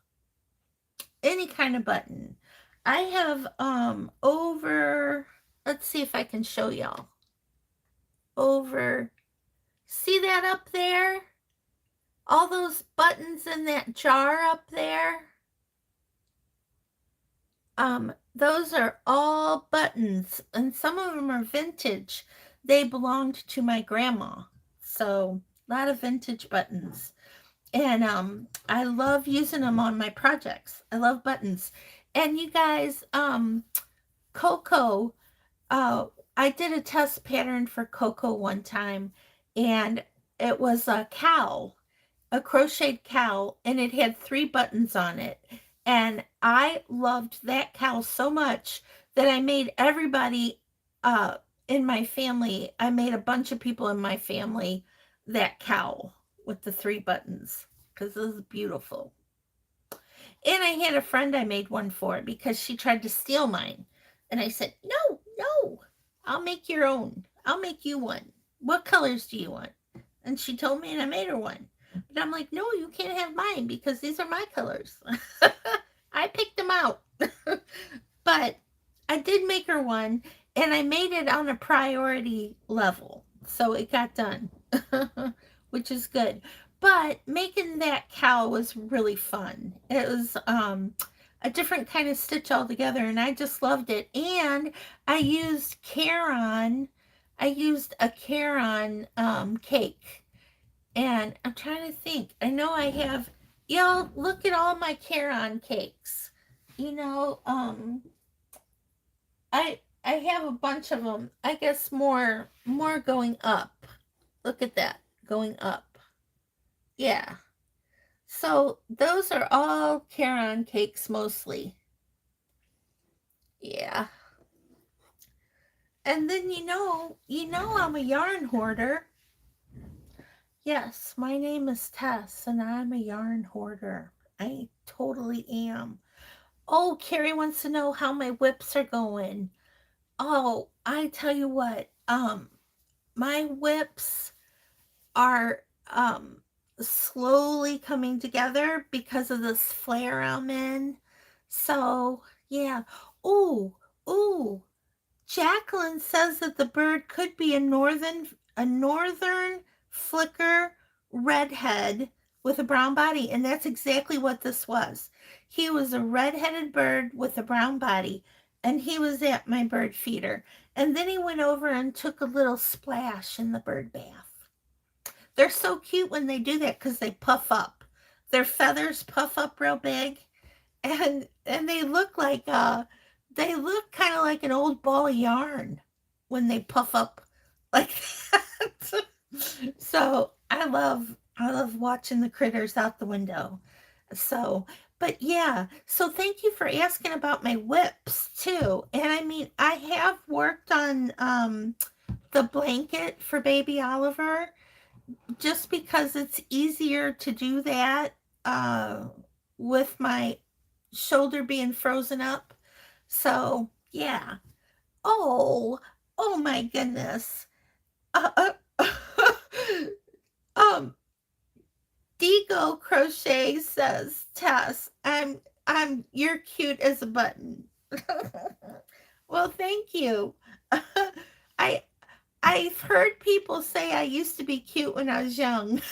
Any kind of button. I have over, let's see if I can show y'all. Over, see that up there? All those buttons in that jar up there? Those are all buttons, and some of them are vintage. They belonged to my grandma. So, a lot of vintage buttons. And I love using them on my projects. I love buttons. And you guys, Coco, I did a test pattern for Coco one time, and it was a cow, a crocheted cow, and it had 3 buttons on it. And I loved that cow so much that I made everybody in my family, I made a bunch of people in my family that cow with the 3 buttons because it was beautiful. And I had a friend I made one for because she tried to steal mine. And I said, "No, no, I'll make your own. I'll make you one. What colors do you want?" And she told me, and I made her one. But I'm like, "No, you can't have mine because these are my colors." I picked them out. But I did make her one, and I made it on a priority level. So it got done, which is good. But making that cow was really fun. It was a different kind of stitch altogether, and I just loved it. And I used Caron. I used a Caron cake, and I'm trying to think. I know I have. Y'all look at all my Caron cakes. You know, I have a bunch of them. I guess more going up. Look at that, going up. Yeah. So those are all Caron cakes mostly. Yeah. And then I'm a yarn hoarder. Yes, my name is Tess and I'm a yarn hoarder. I totally am. Oh, Carrie wants to know how my whips are going. Oh, I tell you what, my whips are slowly coming together because of this flare I'm in. So, yeah. Oh, Ooh, Jacqueline says that the bird could be a northern flicker redhead with a brown body, and that's exactly what this was. He was a redheaded bird with a brown body, and he was at my bird feeder. And then he went over and took a little splash in the bird bath. They're so cute when they do that because they puff up. Their feathers puff up real big, and they look kind of like an old ball of yarn when they puff up like that. So I love watching the critters out the window. So, but yeah, so thank you for asking about my whips too. And I mean, I have worked on the blanket for baby Oliver just because it's easier to do that uh with my shoulder being frozen up. So, yeah. Oh, oh my goodness. um, Digo Crochet says, Tess, you're cute as a button. Well, thank you. I, I've heard people say I used to be cute when I was young.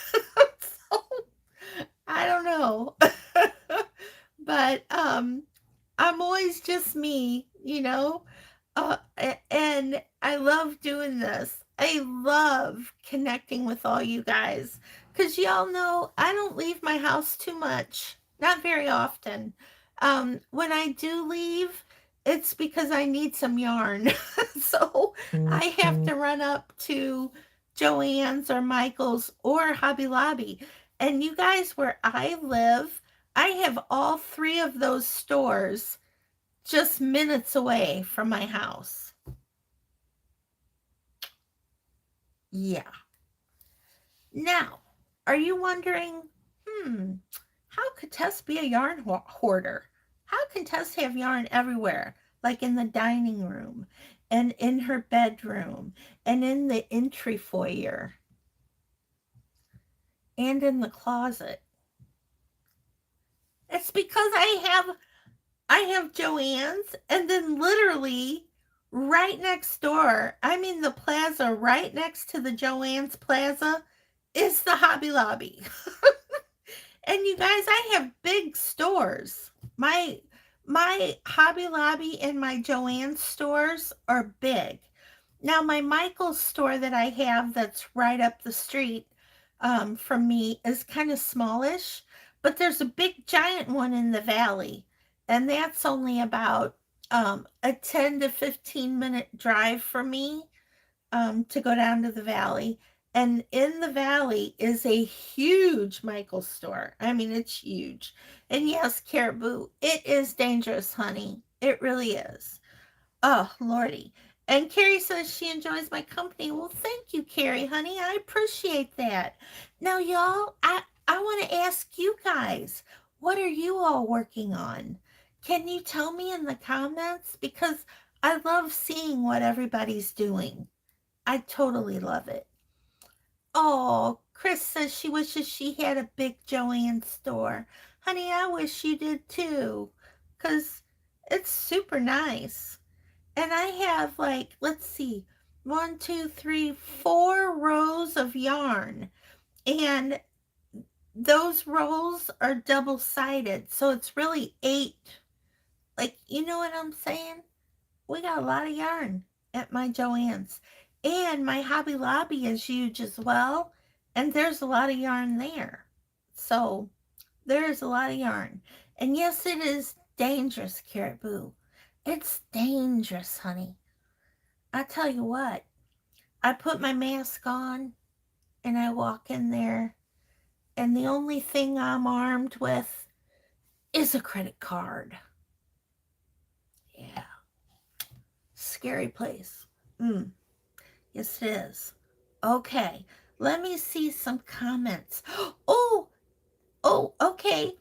So, I don't know. But I'm always just me. And I love doing this. I love connecting with all you guys because y'all know I don't leave my house too much, not very often. When I do leave, it's because I need some yarn. So I have to run up to Joann's or Michael's or Hobby Lobby. And you guys, where I live, I have all three of those stores just minutes away from my house. Yeah. Now, are you wondering, how could Tess be a yarn hoarder? How can Tess have yarn everywhere, like in the dining room and in her bedroom and in the entry foyer and in the closet? It's because I have Joann's, and then literally right next door, I mean the plaza right next to the Joann's Plaza is the Hobby Lobby. And you guys, I have big stores. My Hobby Lobby and my Joann's stores are big. Now my Michael's store that I have that's right up the street from me is kind of smallish, but there's a big giant one in the valley, and that's only about a 10 to 15-minute drive for me to go down to the valley. And in the valley is a huge Michael's store. I mean, it's huge. And yes, Caribou, it is dangerous, honey. It really is. Oh, Lordy. And Carrie says she enjoys my company. Well, thank you, Carrie, honey. I appreciate that. Now, y'all, I want to ask you guys, what are you all working on? Can you tell me in the comments? Because I love seeing what everybody's doing. I totally love it. Oh, Chris says she wishes she had a big Joanne store. Honey, I wish you did too, because it's super nice. And I have like, let's see, 1, 2, 3, 4 rows of yarn. And those rolls are double-sided. So it's really 8. Like, you know what I'm saying? We got a lot of yarn at my Joann's. And my Hobby Lobby is huge as well. And there's a lot of yarn there. So there's a lot of yarn. And yes, it is dangerous, Caribou. It's dangerous, honey. I tell you what, I put my mask on and I walk in there, and the only thing I'm armed with is a credit card. Yeah. Scary place. Yes, it is. Okay. Let me see some comments. Okay.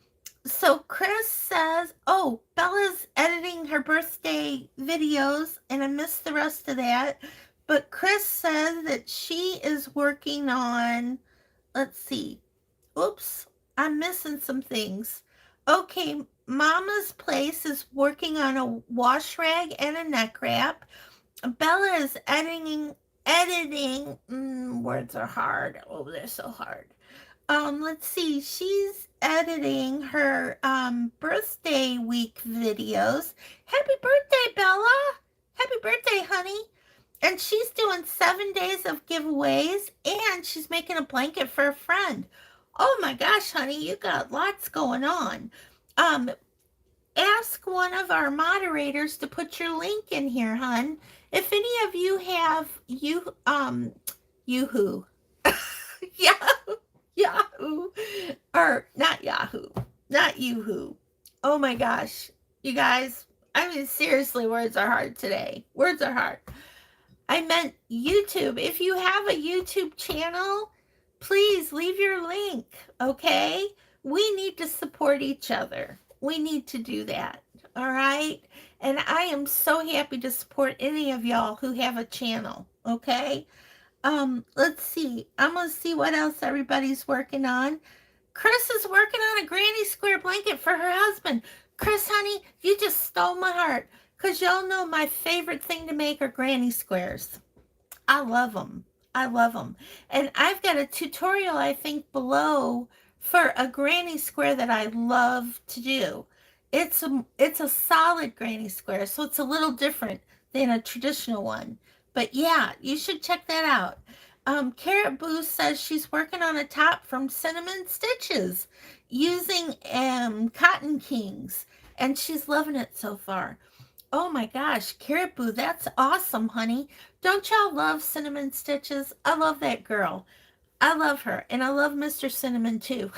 So Chris says, Bella's editing her birthday videos, and I missed the rest of that. But Chris says that she is working on, let's see. Oops, I'm missing some things. Okay, Mama's Place is working on a wash rag and a neck wrap. Bella is editing, words are hard. Oh, they're so hard. Let's see. She's editing her birthday week videos. Happy birthday, Bella! Happy birthday, honey! And she's doing 7 days of giveaways, and she's making a blanket for a friend. Oh my gosh, honey, you got lots going on. Um, Ask one of our moderators to put your link in here, hun. If any of you have Yahoo, Yahoo, Yahoo, or not Yahoo, not Yahoo. Oh my gosh, you guys. I mean, seriously, words are hard today. Words are hard. I meant YouTube. If you have a YouTube channel, please leave your link, okay? We need to support each other. We need to do that, all right? And I am so happy to support any of y'all who have a channel, okay? Let's see. I'm going to see what else everybody's working on. Chris is working on a granny square blanket for her husband. Chris, honey, you just stole my heart. Because y'all know my favorite thing to make are granny squares. I love them. I love them. And I've got a tutorial, I think, below for a granny square that I love to do. It's a solid granny square, so it's a little different than a traditional one. But yeah, you should check that out. Carrot Boo says she's working on a top from Cinnamon Stitches using Cotton Kings, and she's loving it so far. Oh my gosh, Carrot Boo, that's awesome, honey. Don't y'all love Cinnamon Stitches? I love that girl. I love her, and I love Mr. Cinnamon too.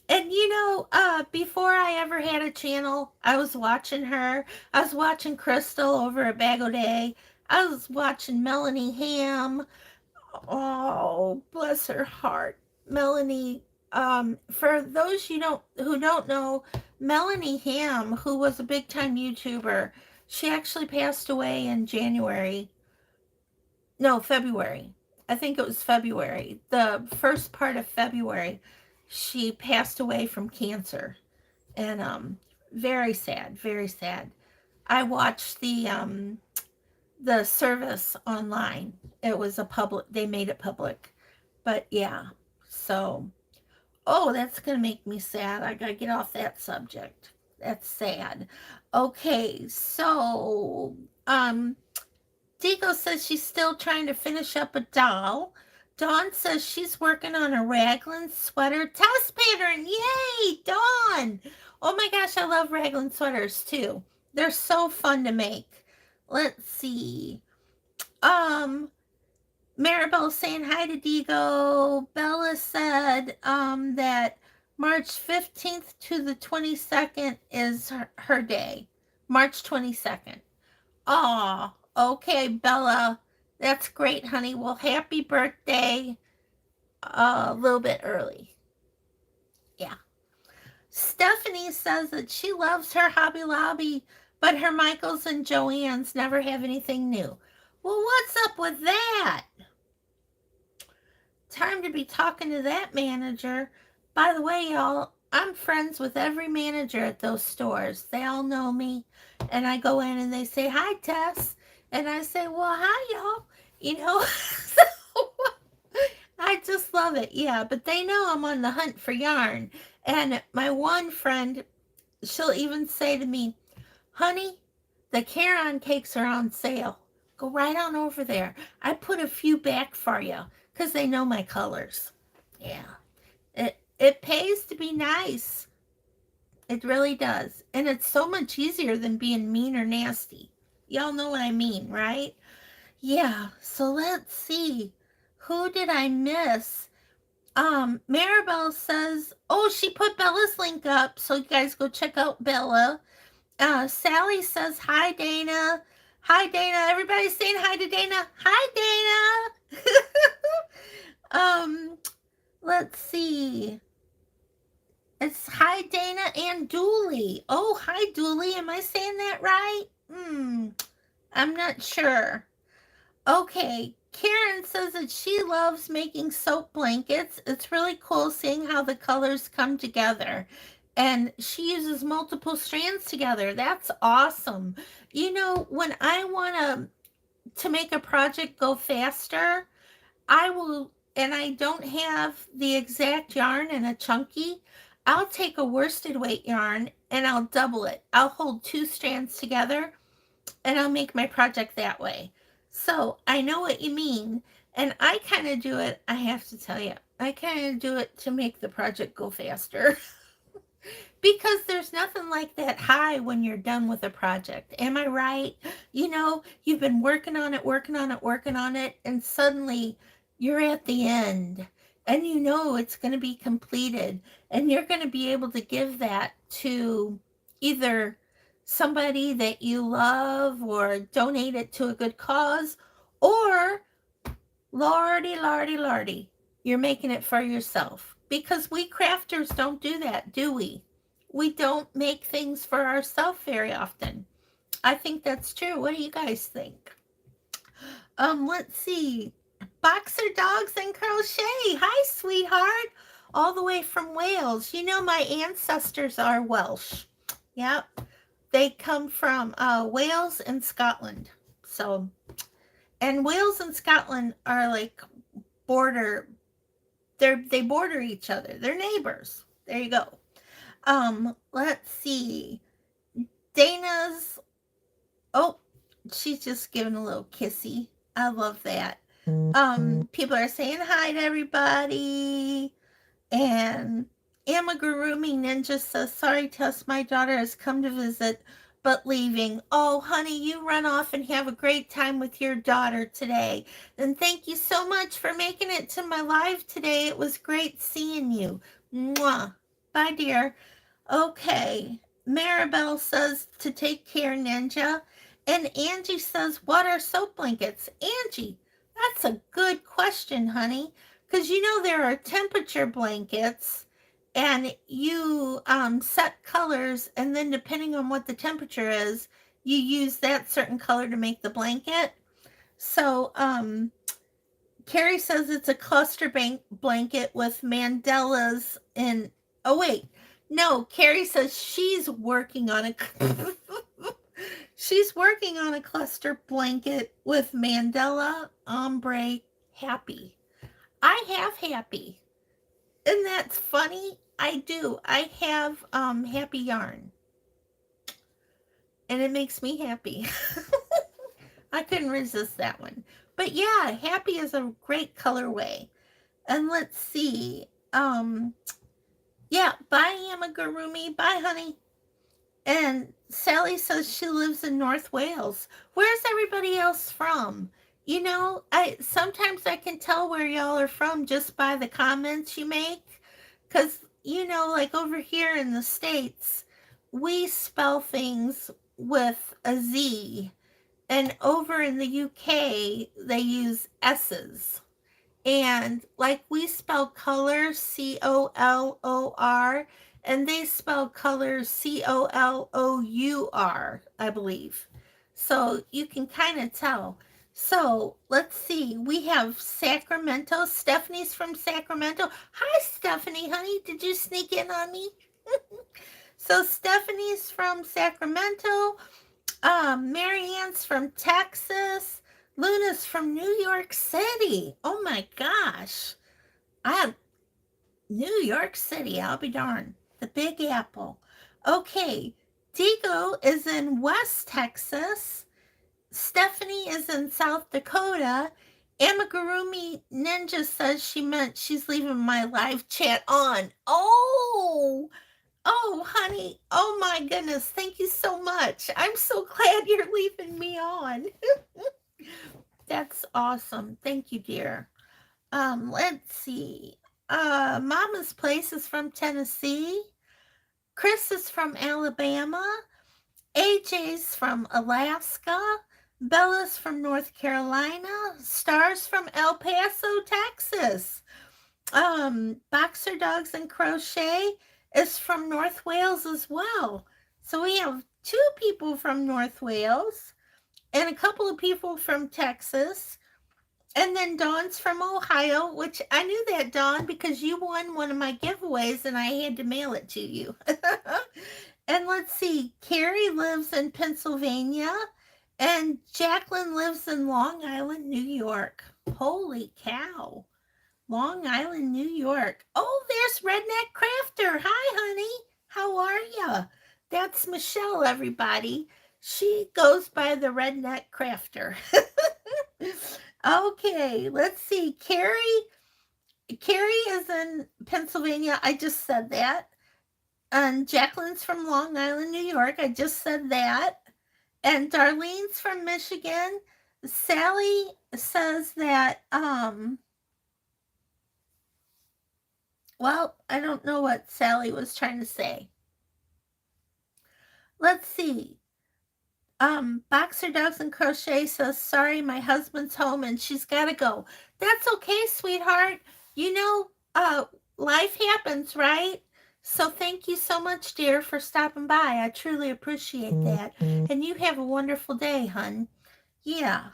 And before I ever had a channel, I was watching her. I was watching Crystal over at Bag O' Day. I was watching Melanie Ham. Oh, bless her heart. Melanie, for those who don't know, Melanie Ham, who was a big time YouTuber, she actually passed away in February. I think it was February. The first part of February, she passed away from cancer. And very sad, very sad. I watched the service online. It was they made it public. But yeah, so, oh, that's going to make me sad. I got to get off that subject. That's sad. Okay, so, Digo says she's still trying to finish up a doll. Dawn says she's working on a raglan sweater test pattern. Yay, Dawn! Oh my gosh, I love raglan sweaters too. They're so fun to make. Let's see. Maribel saying hi to Digo. Bella said that March 15th to the 22nd is her day. March 22nd. Oh, okay, Bella. That's great, honey. Well, happy birthday a little bit early. Yeah. Stephanie says that she loves her Hobby Lobby, but her Michaels and Joann's never have anything new. Well, what's up with that? Time to be talking to that manager. By the way, y'all, I'm friends with every manager at those stores. They all know me. And I go in and they say, hi, Tess. And I say, well, hi, y'all. So I just love it. Yeah, but they know I'm on the hunt for yarn. And my one friend, she'll even say to me, honey, the Caron cakes are on sale. Go right on over there. I put a few back for you because they know my colors. Yeah. It pays to be nice. It really does. And it's so much easier than being mean or nasty. Y'all know what I mean, right? Yeah, so let's see. Who did I miss? Maribel says, oh, she put Bella's link up, so you guys go check out Bella. Sally says, hi, Dana. Hi, Dana. Everybody's saying hi to Dana. Hi, Dana. Let's see. It's hi, Dana and Dooley. Oh, hi, Dooley. Am I saying that right? I'm not sure. Okay, Karen says that she loves making soap blankets. It's really cool seeing how the colors come together. and she uses multiple strands together. That's awesome. You know, when I want to make a project go faster, I will, and I don't have the exact yarn in a chunky, I'll take a worsted weight yarn and I'll double it. I'll hold two strands together and I'll make my project that way. So I know what you mean. And I kind of do it, I have to tell you, I kind of do it to make the project go faster. Because there's nothing like that high when you're done with a project. Am I right? You know, you've been working on it, working on it, working on it, and suddenly you're at the end and you know it's going to be completed and you're going to be able to give that to either somebody that you love or donate it to a good cause, or lordy, lordy, lordy, you're making it for yourself. Because we crafters don't do that, do we? We don't make things for ourselves very often. I think that's true. What do you guys think? Let's see. Boxer dogs and crochet. Hi, sweetheart. All the way from Wales. You know, my ancestors are Welsh. Yep. They come from Wales and Scotland. So, and Wales and Scotland are like border, they border each other. They're neighbors. There you go. Let's see. Dana's, oh, she's just giving a little kissy. I love that. People are saying hi to everybody. And Amigurumi Ninja says, sorry, Tess, my daughter has come to visit, but leaving. Oh, honey, you run off and have a great time with your daughter today. And thank you so much for making it to my live today. It was great seeing you. Mwah. Bye, dear. Okay. Maribel says to take care, Ninja. And Angie says, what are soap blankets? Angie, that's a good question, honey. Because you know there are temperature blankets and you set colors, and then depending on what the temperature is, you use that certain color to make the blanket. So Carrie says it's a cluster blanket with mandalas and, oh wait, no, Carrie says she's working on a she's working on a cluster blanket with mandala, ombre, happy. I have happy. Isn't that funny? I do. I have happy yarn. And it makes me happy. I couldn't resist that one. But yeah, happy is a great colorway. And let's see. Yeah, bye Amigurumi. Bye, honey. And Sally says she lives in North Wales. Where's everybody else from? You know, sometimes I can tell where y'all are from just by the comments you make. Because, you know, like over here in the States, we spell things with a Z. And over in the UK, they use S's. And like we spell color COLOR, and they spell colors COLOUR, I believe. So you can kind of tell. So let's see. We have Sacramento. Stephanie's from Sacramento. Hi, Stephanie, honey. Did you sneak in on me? So Stephanie's from Sacramento. Marianne's from Texas. Luna's from New York City. Oh my gosh. New York City, I'll be darned. The Big Apple. Okay. Digo is in West Texas. Stephanie is in South Dakota. Amigurumi Ninja says she meant she's leaving my live chat on. Oh, honey. Oh, my goodness. Thank you so much. I'm so glad you're leaving me on. That's awesome. Thank you, dear. Let's see. Mama's Place is from Tennessee. Chris is from Alabama. AJ's from Alaska. Bella's from North Carolina. Star's from El Paso, Texas. Boxer Dogs and Crochet is from North Wales as well. So we have 2 people from North Wales and a couple of people from Texas. And then Dawn's from Ohio, which I knew that, Dawn, because you won one of my giveaways and I had to mail it to you. And let's see, Carrie lives in Pennsylvania and Jacqueline lives in Long Island, New York. Holy cow. Long Island, New York. Oh, there's Redneck Crafter. Hi, honey. How are ya? That's Michelle, everybody. She goes by the Redneck Crafter. Okay, let's see. Carrie is in Pennsylvania. I just said that. And Jacqueline's from Long Island, New York. I just said that. And Darlene's from Michigan. Sally says that well, I don't know what Sally was trying to say. Let's see. Boxer Dogs and Crochet says, sorry, my husband's home and she's got to go. That's okay, sweetheart. You know, life happens, right? So thank you so much, dear, for stopping by. I truly appreciate that. And you have a wonderful day, hun. Yeah.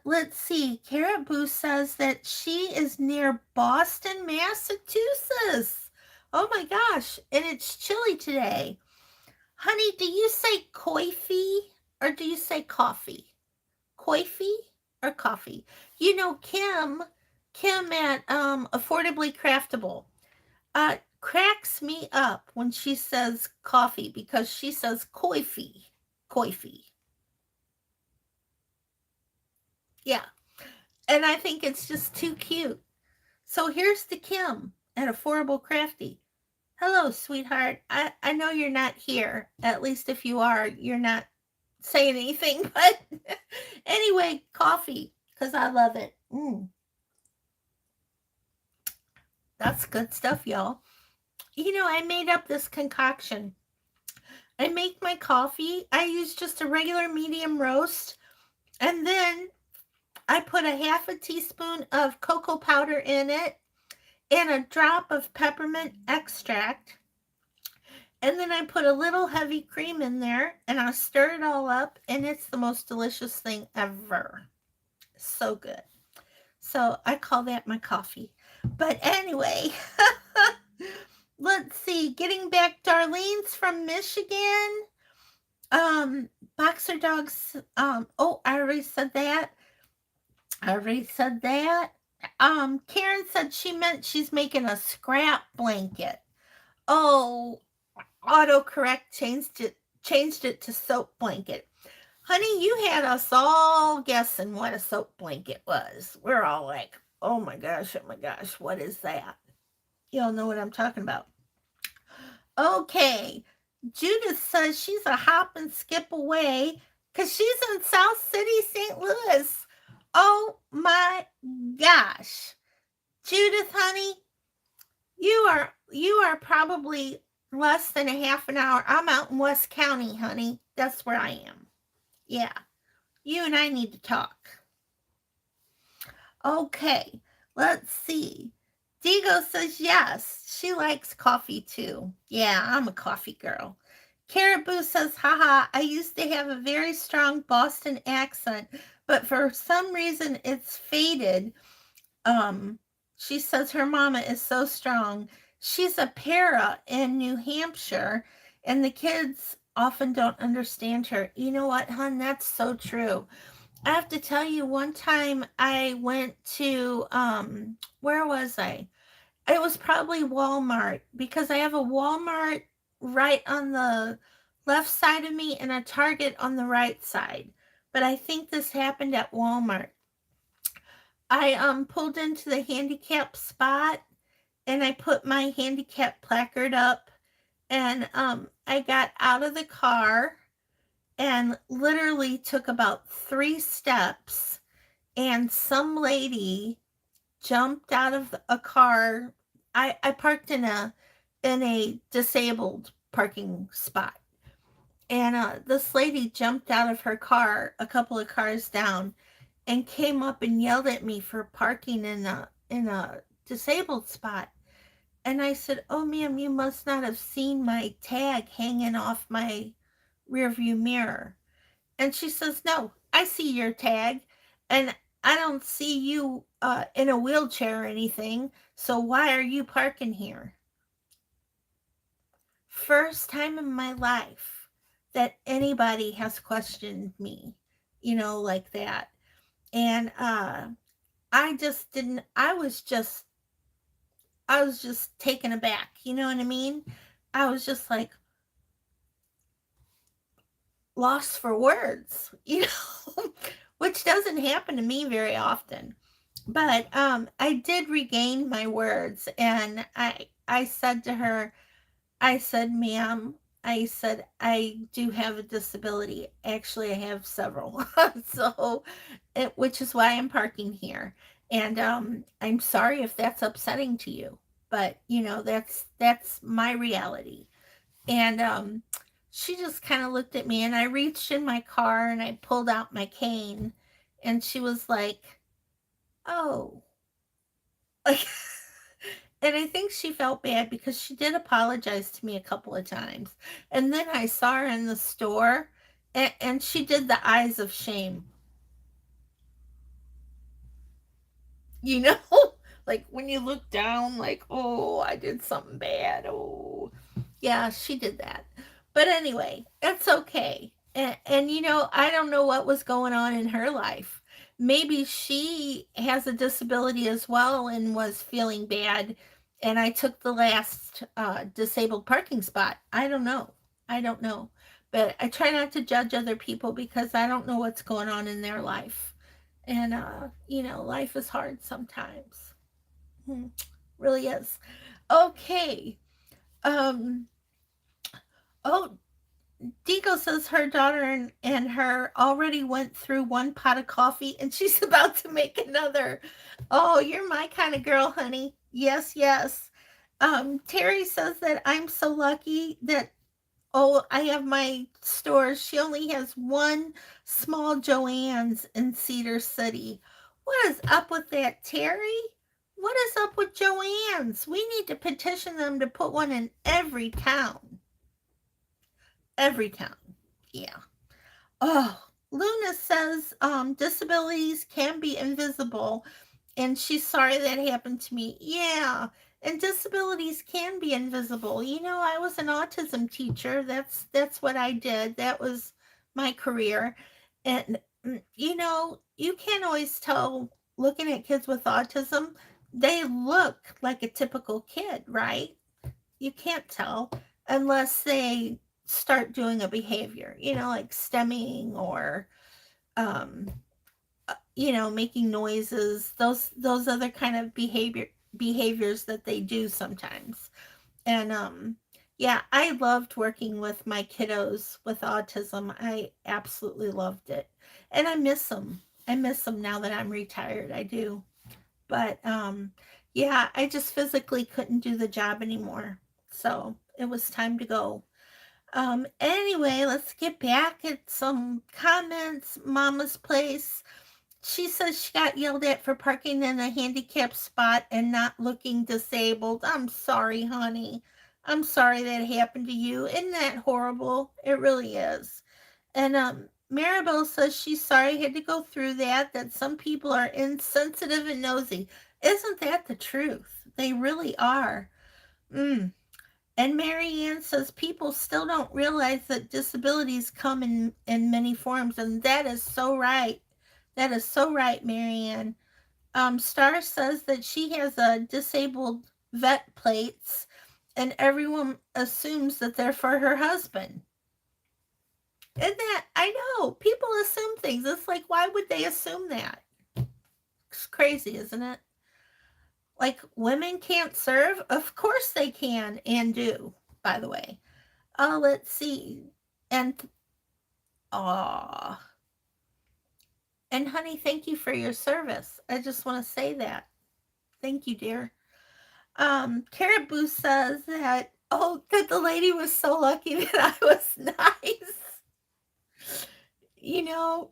Let's see. Carrot Boo says that she is near Boston, Massachusetts. Oh my gosh. And it's chilly today. Honey, do you say coffee or do you say coffee? Coffee or coffee? You know, Kim at Affordably Craftable cracks me up when she says coffee because she says coffee. Coffee. Yeah. And I think it's just too cute. So here's to Kim at Affordable Crafty. Hello, sweetheart. I know you're not here. At least if you are, you're not saying anything. But anyway, coffee, because I love it. That's good stuff, y'all. You know, I made up this concoction. I make my coffee. I use just a regular medium roast. And then I put a half a teaspoon of cocoa powder in it and a drop of peppermint extract. And then I put a little heavy cream in there and I stir it all up and it's the most delicious thing ever. So good. So I call that my coffee. But anyway, let's see. Getting back, Darlene's from Michigan. Boxer Dogs. Oh, I already said that. Karen said she meant she's making a scrap blanket. Oh, autocorrect changed it to soap blanket. Honey, you had us all guessing what a soap blanket was. We're all like, oh my gosh, what is that? You all know what I'm talking about. Okay, Judith says she's a hop and skip away because she's in South City, St. Louis. Oh my gosh. Judith, honey, you are probably less than a half an hour. I'm out in West County, honey. That's where I am. Yeah. You and I need to talk. Okay. Let's see. Digo says yes. She likes coffee too. Yeah, I'm a coffee girl. Caribou says, haha, I used to have a very strong Boston accent, but for some reason it's faded. She says her mama is so strong. She's a para in New Hampshire, and the kids often don't understand her. You know what, hon? That's so true. I have to tell you, one time I went to, where was I? It was probably Walmart because I have a Walmart right on the left side of me and a Target on the right side. But I think this happened at Walmart. I pulled into the handicap spot and I put my handicap placard up and I got out of the car and literally took about 3 steps and some lady jumped out of a car. I parked in a disabled parking spot. And this lady jumped out of her car a couple of cars down and came up and yelled at me for parking in a disabled spot. And I said, "Oh, ma'am, you must not have seen my tag hanging off my rearview mirror." And she says, "No, I see your tag." And I don't see you in a wheelchair or anything, so why are you parking here? First time in my life that anybody has questioned me, like that. And I just didn't, I was just taken aback. You know what I mean? I was just like lost for words, which doesn't happen to me very often. But I did regain my words, and I said to her, I said, "Ma'am," I said, "I do have a disability. Actually, I have several." So, which is why I'm parking here. And I'm sorry if that's upsetting to you, but that's my reality. And she just kind of looked at me, and I reached in my car and I pulled out my cane, and she was like, "Oh," like, and I think she felt bad because she did apologize to me a couple of times. And then I saw her in the store, and she did the eyes of shame, you know? Like when you look down, like, oh, I did something bad. Oh, yeah, she did that. But anyway, it's okay. And I don't know what was going on in her life. Maybe she has a disability as well and was feeling bad. And I took the last disabled parking spot. I don't know. I don't know. But I try not to judge other people because I don't know what's going on in their life. And, life is hard sometimes. Hmm, really is. Okay. Um, oh, Dico says her daughter and her already went through one pot of coffee and she's about to make another. Oh, you're my kind of girl, honey. Yes, yes. Terry says that I'm so lucky that, oh, I have my stores. She only has one small Joann's in Cedar City. What is up with that, Terry? What is up with Joann's? We need to petition them to put one in every town. Every town. Yeah. Oh, Luna says disabilities can be invisible, and she's sorry that happened to me. Yeah, and disabilities can be invisible. I was an autism teacher. That's what I did. That was my career. And you can't always tell looking at kids with autism. They look like a typical kid, right? You can't tell unless they start doing a behavior, like stemming or um making noises, those other kind of behaviors that they do sometimes. And yeah, I loved working with my kiddos with autism. I absolutely loved it. And I miss them now that I'm retired. I do. But yeah, I just physically couldn't do the job anymore. So it was time to go. Anyway, let's get back at some comments. Mama's Place. She says she got yelled at for parking in a handicapped spot and not looking disabled. I'm sorry, honey. I'm sorry that happened to you. Isn't that horrible? It really is. And Maribel says she's sorry had to go through that some people are insensitive and nosy. Isn't that the truth? They really are. Mm. And Marianne says people still don't realize that disabilities come in many forms, and that is so right. That is so right, Marianne. Star says that she has a disabled vet plates, and everyone assumes that they're for her husband. And that I know people assume things. It's like, why would they assume that? It's crazy, isn't it? Like women can't serve? Of course they can and do, by the way. Let's see. And aw. And honey, thank you for your service. I just want to say that. Thank you, dear. Caribou says that, oh, that the lady was so lucky that I was nice. You know,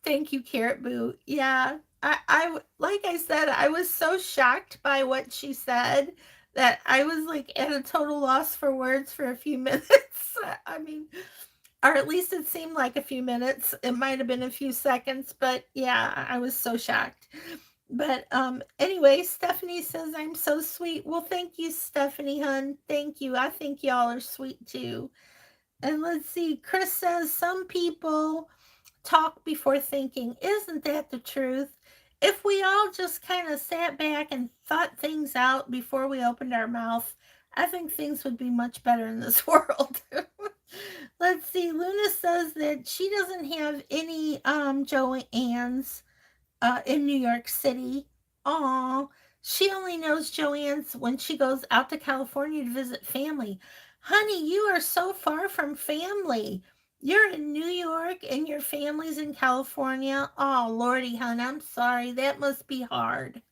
thank you, Caribou. Yeah, like I said, I was so shocked by what she said that I was like at a total loss for words for a few minutes. I mean, or at least it seemed like a few minutes. It might have been a few seconds, but yeah, I was so shocked. But anyway, Stephanie says I'm so sweet. Well, thank you, Stephanie, hun. Thank you. I think y'all are sweet too. And let's see, Chris says some people talk before thinking. Isn't that the truth? If we all just kind of sat back and thought things out before we opened our mouth, I think things would be much better in this world. Let's see. Luna says that she doesn't have any Joanne's in New York City. Aw, she only knows Joanne's when she goes out to California to visit family. Honey, you are so far from family. You're in New York and your family's in California. Oh, Lordy, hon, I'm sorry. That must be hard.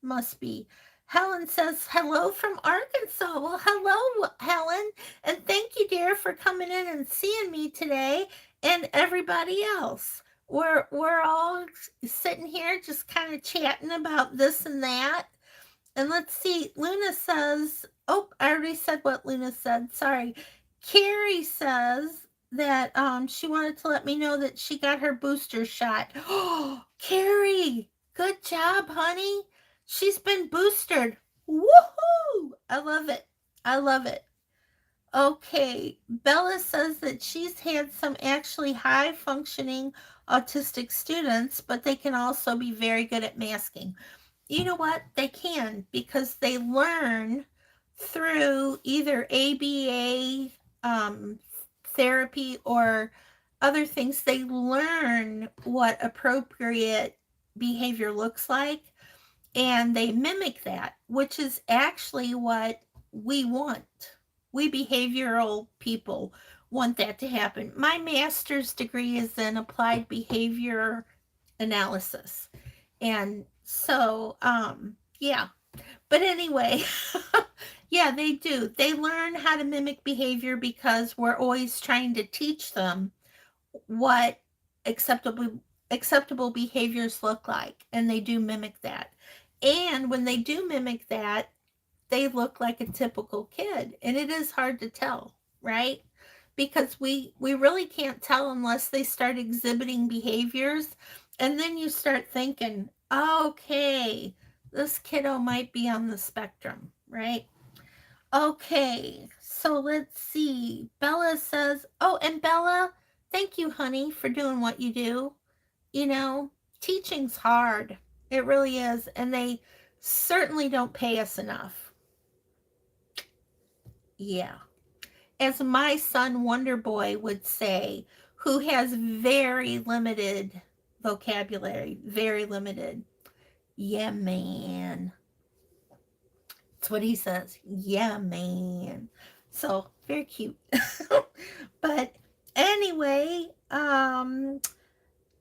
Must be. Helen says, hello from Arkansas. Well, hello, Helen. And thank you, dear, for coming in and seeing me today and everybody else. We're all sitting here just kind of chatting about this and that. And let's see, Luna says, oh, I already said what Luna said. Sorry. Carrie says that she wanted to let me know that she got her booster shot. Oh, Carrie, good job, honey. She's been boosted. Woohoo! I love it. I love it. Okay, Bella says that she's had some actually high functioning autistic students, but they can also be very good at masking. You know what? They can because they learn through either ABA therapy or other things. They learn what appropriate behavior looks like and they mimic that, which is actually what we want. We behavioral people want that to happen. My master's degree is in applied behavior analysis. And so, yeah. But anyway, yeah, they do. They learn how to mimic behavior because we're always trying to teach them what acceptable behaviors look like, and they do mimic that. And when they do mimic that, they look like a typical kid, and it is hard to tell, right? Because we really can't tell unless they start exhibiting behaviors, and then you start thinking, okay, this kiddo might be on the spectrum, right? Okay, so let's see. Bella says, oh, and Bella, thank you, honey, for doing what you do. You know, teaching's hard. It really is. And they certainly don't pay us enough. Yeah. As my son Wonder Boy would say, who has very limited vocabulary, very limited. Yeah, man. That's what he says. Yeah, man. So very cute. But anyway,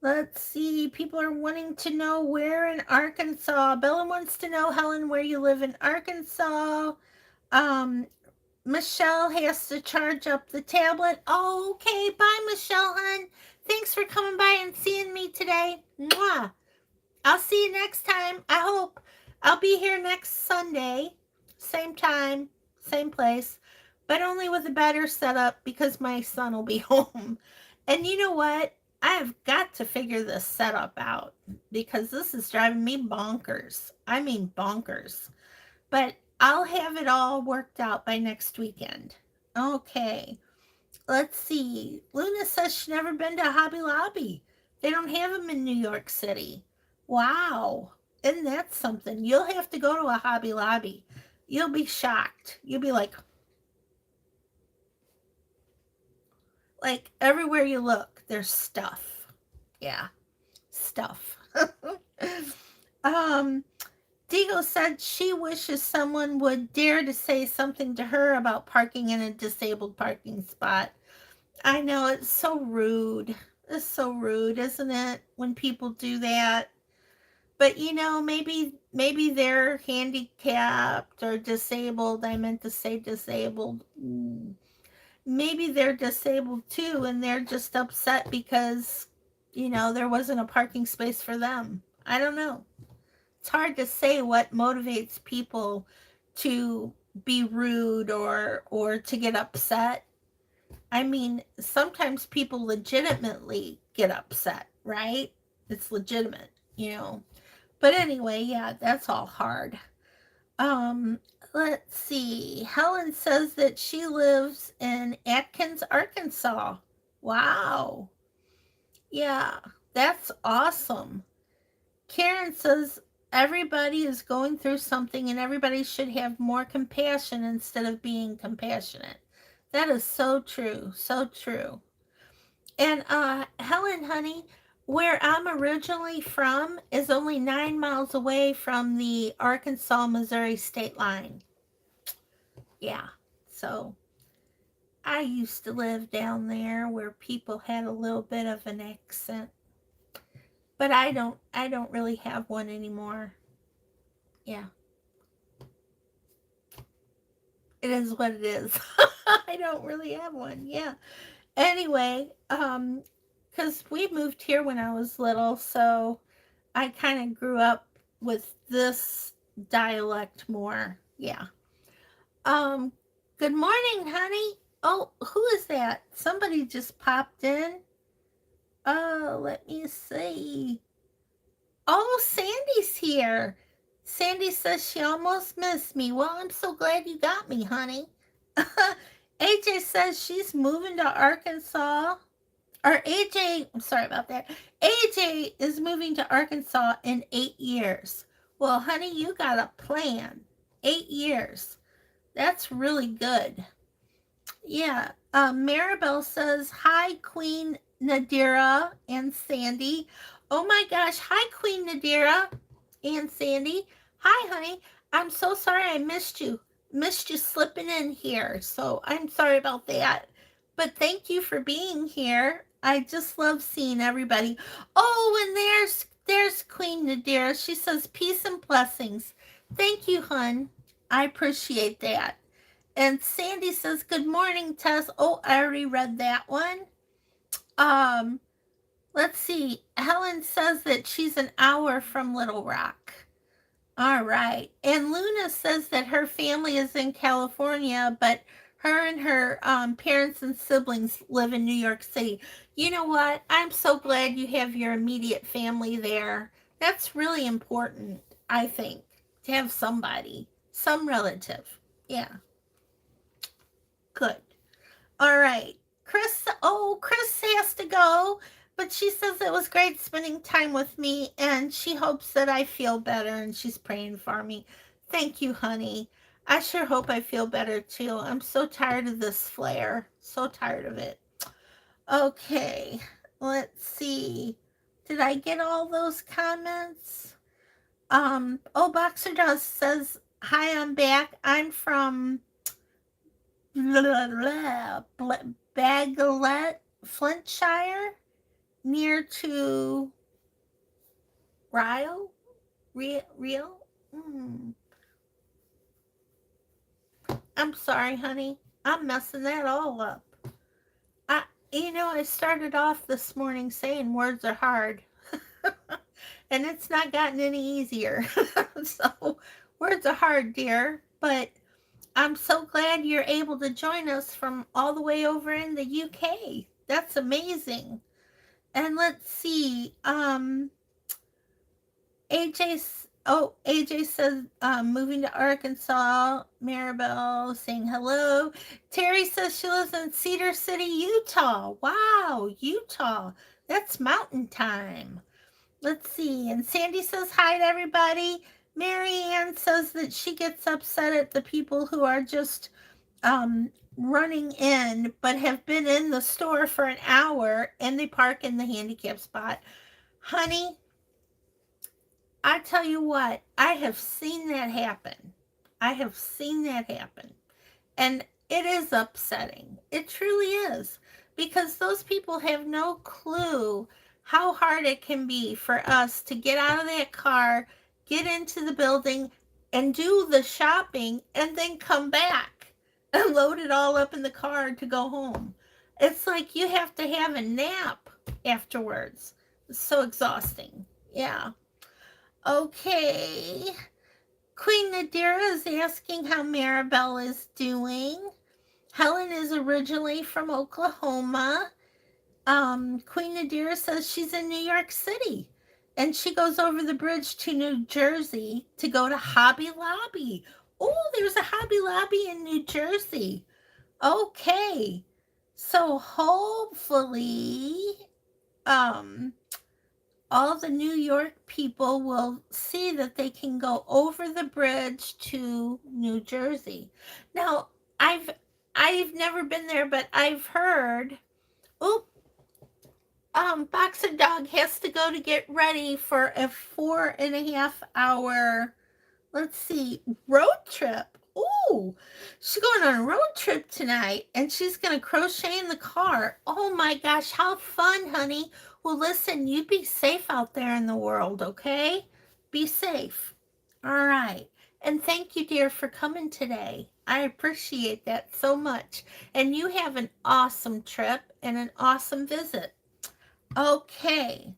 let's see. People are wanting to know where in Arkansas. Bella wants to know, Helen, where you live in Arkansas. Um, Michelle has to charge up the tablet. Oh, okay. Bye, Michelle, hun. Thanks for coming by and seeing me today. Mwah. I'll see you next time. I hope I'll be here next Sunday. Same time, same place, but only with a better setup because my son will be home. And you know what? I have got to figure this setup out because this is driving me bonkers. I mean, bonkers. But I'll have it all worked out by next weekend. Okay. Let's see. Luna says she's never been to Hobby Lobby. They don't have them in New York City. Wow. Isn't that something? You'll have to go to a Hobby Lobby. You'll be shocked. You'll be like everywhere you look, there's stuff. Yeah, stuff. um, Digo said she wishes someone would dare to say something to her about parking in a disabled parking spot. I know it's so rude. It's so rude, isn't it, when people do that? But you know, maybe they're handicapped or disabled. I meant to say disabled. Maybe they're disabled too and they're just upset because there wasn't a parking space for them. I don't know. It's hard to say what motivates people to be rude or to get upset. I mean, sometimes people legitimately get upset, right? It's legitimate, you know. But anyway, yeah, that's all hard. Um, let's see. Helen says that she lives in Atkins, Arkansas. Wow. Yeah, that's awesome. Karen says everybody is going through something and everybody should have more compassion instead of being compassionate. That is so true. So true. And Helen, honey, where I'm originally from is only 9 miles away from the Arkansas Missouri state line. Yeah. So I used to live down there where people had a little bit of an accent, but I don't really have one anymore. Yeah. It is what it is. I don't really have one. Yeah. Anyway, cuz we moved here when I was little, so I kind of grew up with this dialect more. Yeah. Um, good morning, honey. Oh, who is that? Somebody just popped in. Let me see. Oh, Sandy's here. Sandy says she almost missed me. Well, I'm so glad you got me, honey. AJ says she's moving to Arkansas. Or AJ, I'm sorry about that. AJ is moving to Arkansas in 8 years. Well, honey, you got a plan. 8 years. That's really good. Yeah. Maribel says, hi, Queen Nadira and Sandy. Oh my gosh. Hi, Queen Nadira and Sandy. Hi, honey. I'm so sorry I missed you. Missed you slipping in here. So I'm sorry about that. But thank you for being here. I just love seeing everybody. Oh, and there's Queen Nadira. She says peace and blessings. Thank you, hun. I appreciate that. And Sandy says, good morning, Tess. Oh, I already read that one. Um, let's see. Helen says that she's an hour from Little Rock. All right. And Luna says that her family is in California, but her and her parents and siblings live in New York City. You know what? I'm so glad you have your immediate family there. That's really important, I think, to have somebody, some relative. Yeah, good. All right. Chris has to go, but she says it was great spending time with me and she hopes that I feel better and she's praying for me. Thank you, honey. I sure hope I feel better too. I'm so tired of this flare. So tired of it. Okay. Let's see. Did I get all those comments? Boxer Dust says, hi, I'm back. I'm from Baglet, Flintshire, near to Rio. Rio? I'm sorry, honey. I'm messing that all up. I started off this morning saying words are hard, and it's not gotten any easier. So, words are hard, dear, but I'm so glad you're able to join us from all the way over in the UK. That's amazing. And let's see. AJ says moving to Arkansas. Maribel saying hello. Terry says she lives in Cedar City, Utah. Wow, Utah. That's mountain time. Let's see. And Sandy says hi to everybody. Mary Ann says that she gets upset at the people who are just running in but have been in the store for an hour and they park in the handicap spot. Honey, I tell you what, I have seen that happen. I have seen that happen. And it is upsetting. It truly is. Because those people have no clue how hard it can be for us to get out of that car, get into the building, and do the shopping, and then come back and load it all up in the car to go home. It's like you have to have a nap afterwards. It's so exhausting. Yeah. Okay. Queen Nadira is asking how Maribel is doing. Helen is originally from Oklahoma. Queen Nadira says she's in New York City. And she goes over the bridge to New Jersey to go to Hobby Lobby. Oh, there's a Hobby Lobby in New Jersey. Okay. So hopefully, um, all the New York people will see that they can go over the bridge to New Jersey. Now, I've I've never been there, but I've heard. Oh, Boxer Dog has to go to get ready for a 4.5 hour, let's see, road trip. Ooh, she's going on a road trip tonight and she's going to crochet in the car. Oh my gosh, how fun, honey. Well, listen, you be safe out there in the world, okay? Be safe. All right. And thank you, dear, for coming today. I appreciate that so much. And you have an awesome trip and an awesome visit. Okay.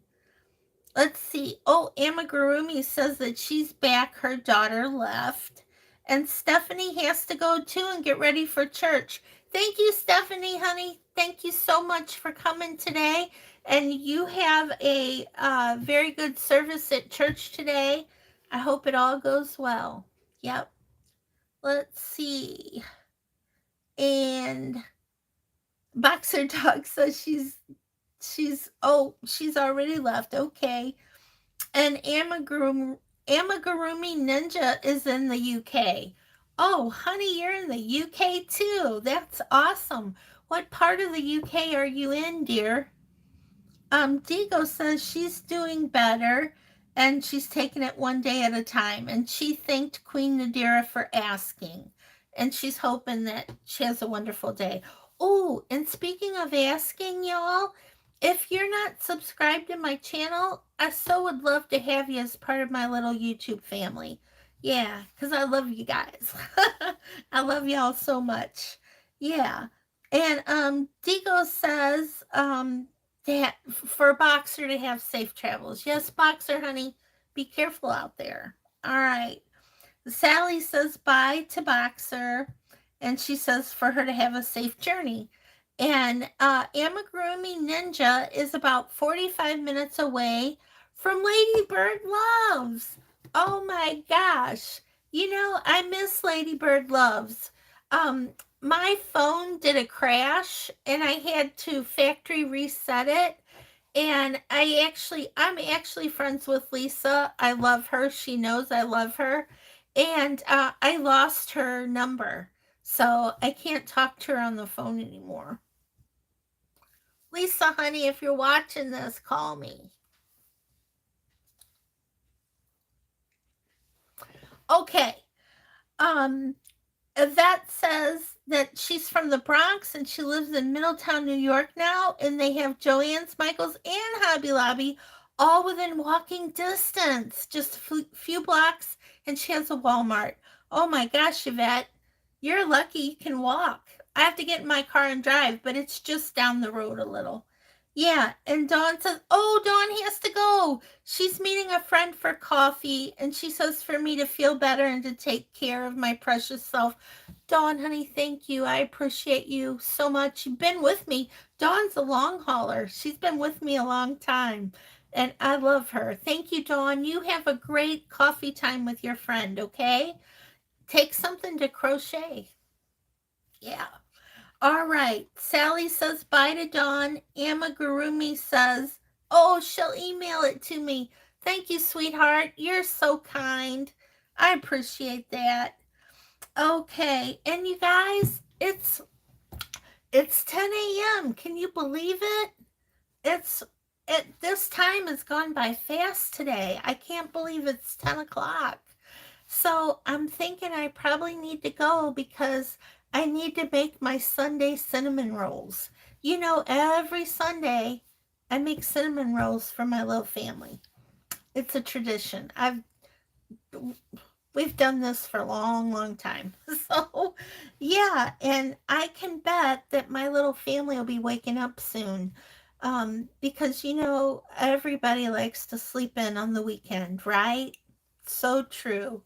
Let's see. Oh, Amigurumi says that she's back. Her daughter left. And Stephanie has to go too and get ready for church. Thank you, Stephanie, honey. Thank you so much for coming today. And you have a very good service at church today. I hope it all goes well. Yep. Let's see. And Boxer Dog says she's already left. Okay. And Amigurumi Ninja is in the UK. Oh, honey, you're in the UK too. That's awesome. What part of the UK are you in, dear? Digo says she's doing better and she's taking it one day at a time. And she thanked Queen Nadira for asking. And she's hoping that she has a wonderful day. Oh, and speaking of asking, y'all, if you're not subscribed to my channel, I so would love to have you as part of my little YouTube family. Yeah, because I love you guys. I love y'all so much. Yeah. And Digo says that for Boxer to have safe travels. Yes, Boxer, honey, be careful out there. All right. Sally says bye to Boxer, and she says for her to have a safe journey. And Amigurumi Ninja is about 45 minutes away from Lady Bird Loves. Oh my gosh. You know, I miss Lady Bird Loves. Um, my phone did a crash and I had to factory reset it. And I'm actually friends with Lisa. I love her. She knows I love her. And I lost her number. So I can't talk to her on the phone anymore. Lisa, honey, if you're watching this, call me. Okay. Um, Yvette says that she's from the Bronx and she lives in Middletown, New York now, and they have Joann's, Michael's, and Hobby Lobby all within walking distance, just a few blocks, and she has a Walmart. Oh my gosh, Yvette, you're lucky you can walk. I have to get in my car and drive, but it's just down the road a little. Yeah, and Dawn says, oh, Dawn has to go. She's meeting a friend for coffee, and she says for me to feel better and to take care of my precious self. Dawn, honey, thank you. I appreciate you so much. You've been with me. Dawn's a long hauler. She's been with me a long time, and I love her. Thank you, Dawn. You have a great coffee time with your friend, okay? Take something to crochet. Yeah. All right. Sally says bye to Dawn. Amigurumi says, oh, she'll email it to me. Thank you, sweetheart. You're so kind. I appreciate that. Okay. And you guys, it's 10 a.m. Can you believe it? It's this time has gone by fast today. I can't believe it's 10 o'clock. So I'm thinking I probably need to go because I need to make my Sunday cinnamon rolls. You know, every Sunday I make cinnamon rolls for my little family. It's a tradition. We've done this for a long, long time. So, yeah, and I can bet that my little family will be waking up soon. Because you know, everybody likes to sleep in on the weekend, right? So true.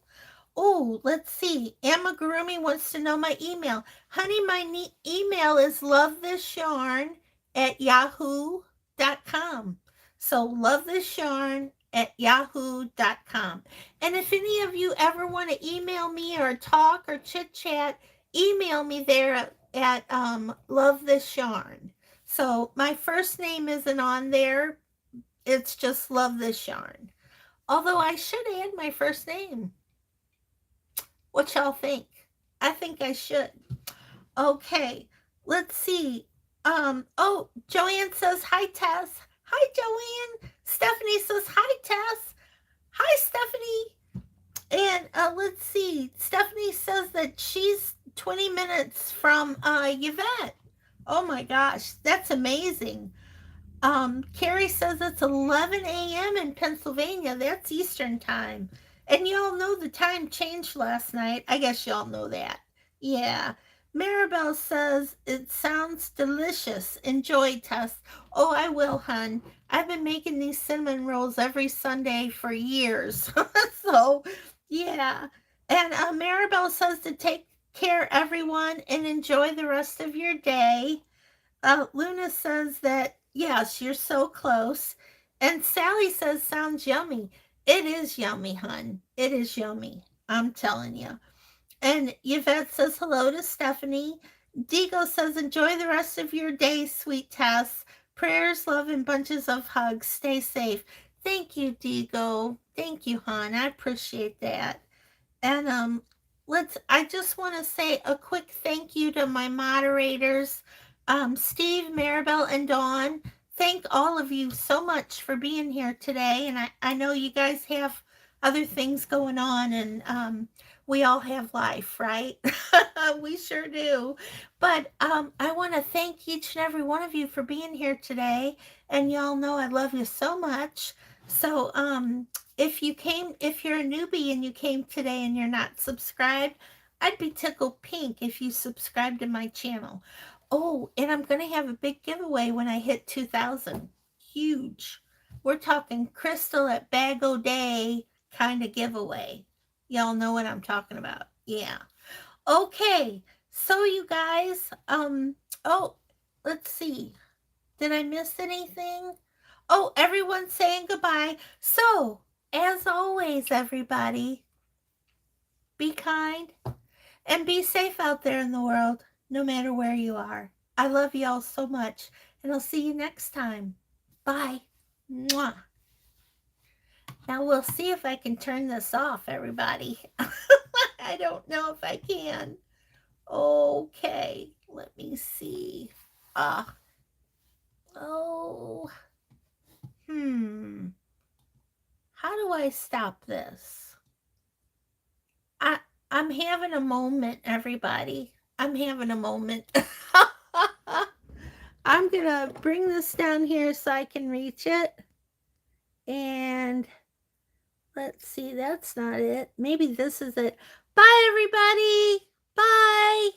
Oh, let's see. Amagurumi wants to know my email. Honey, my email is lovethisyarn@yahoo.com. So lovethisyarn@yahoo.com. And if any of you ever want to email me or talk or chit chat, email me there at Love This Yarn. So my first name isn't on there. It's just Love This Yarn. Although I should add my first name. What y'all think? I think I should. Okay, let's see. Oh, Joanne says hi, Tess. Hi, Joanne. Stephanie says hi, Tess. Hi, Stephanie. And let's see. Stephanie says that she's 20 minutes from Yvette. Oh my gosh, that's amazing. Carrie says it's 11 a.m. in Pennsylvania. That's Eastern time. And y'all know the time changed last night. I guess y'all know that. Yeah. Maribel says it sounds delicious. Enjoy, Tess. Oh, I will, hun. I've been making these cinnamon rolls every Sunday for years. So, yeah. And Maribel says to take care, everyone, and enjoy the rest of your day. Luna says that, yes, you're so close. And Sally says, sounds yummy. It is yummy, hun. It is yummy. I'm telling you. And Yvette says hello to Stephanie. Digo says, enjoy the rest of your day, sweet Tess. Prayers, love, and bunches of hugs. Stay safe. Thank you, Digo. Thank you, hon. I appreciate that. And I just want to say a quick thank you to my moderators, Steve, Maribel, and Dawn. Thank all of you so much for being here today. And I know you guys have other things going on, and we all have life, right? We sure do. But I want to thank each and every one of you for being here today. And y'all know I love you so much. So if you're a newbie and you came today and you're not subscribed, I'd be tickled pink if you subscribe to my channel. Oh, and I'm going to have a big giveaway when I hit 2,000. Huge. We're talking crystal at bag o' day kind of giveaway. Y'all know what I'm talking about. Yeah. Okay. So you guys, oh, let's see. Did I miss anything? Oh, everyone's saying goodbye. So, as always, everybody, be kind and be safe out there in the world, no matter where you are. I love you all so much, and I'll see you next time. Bye. Mwah. Now we'll see if I can turn this off, everybody. I don't know if I can. Okay, let me see. Oh. How do I stop this? I'm having a moment, everybody. I'm having a moment. I'm gonna bring this down here so I can reach it. And let's see, that's not it. Maybe this is it. Bye, everybody. Bye.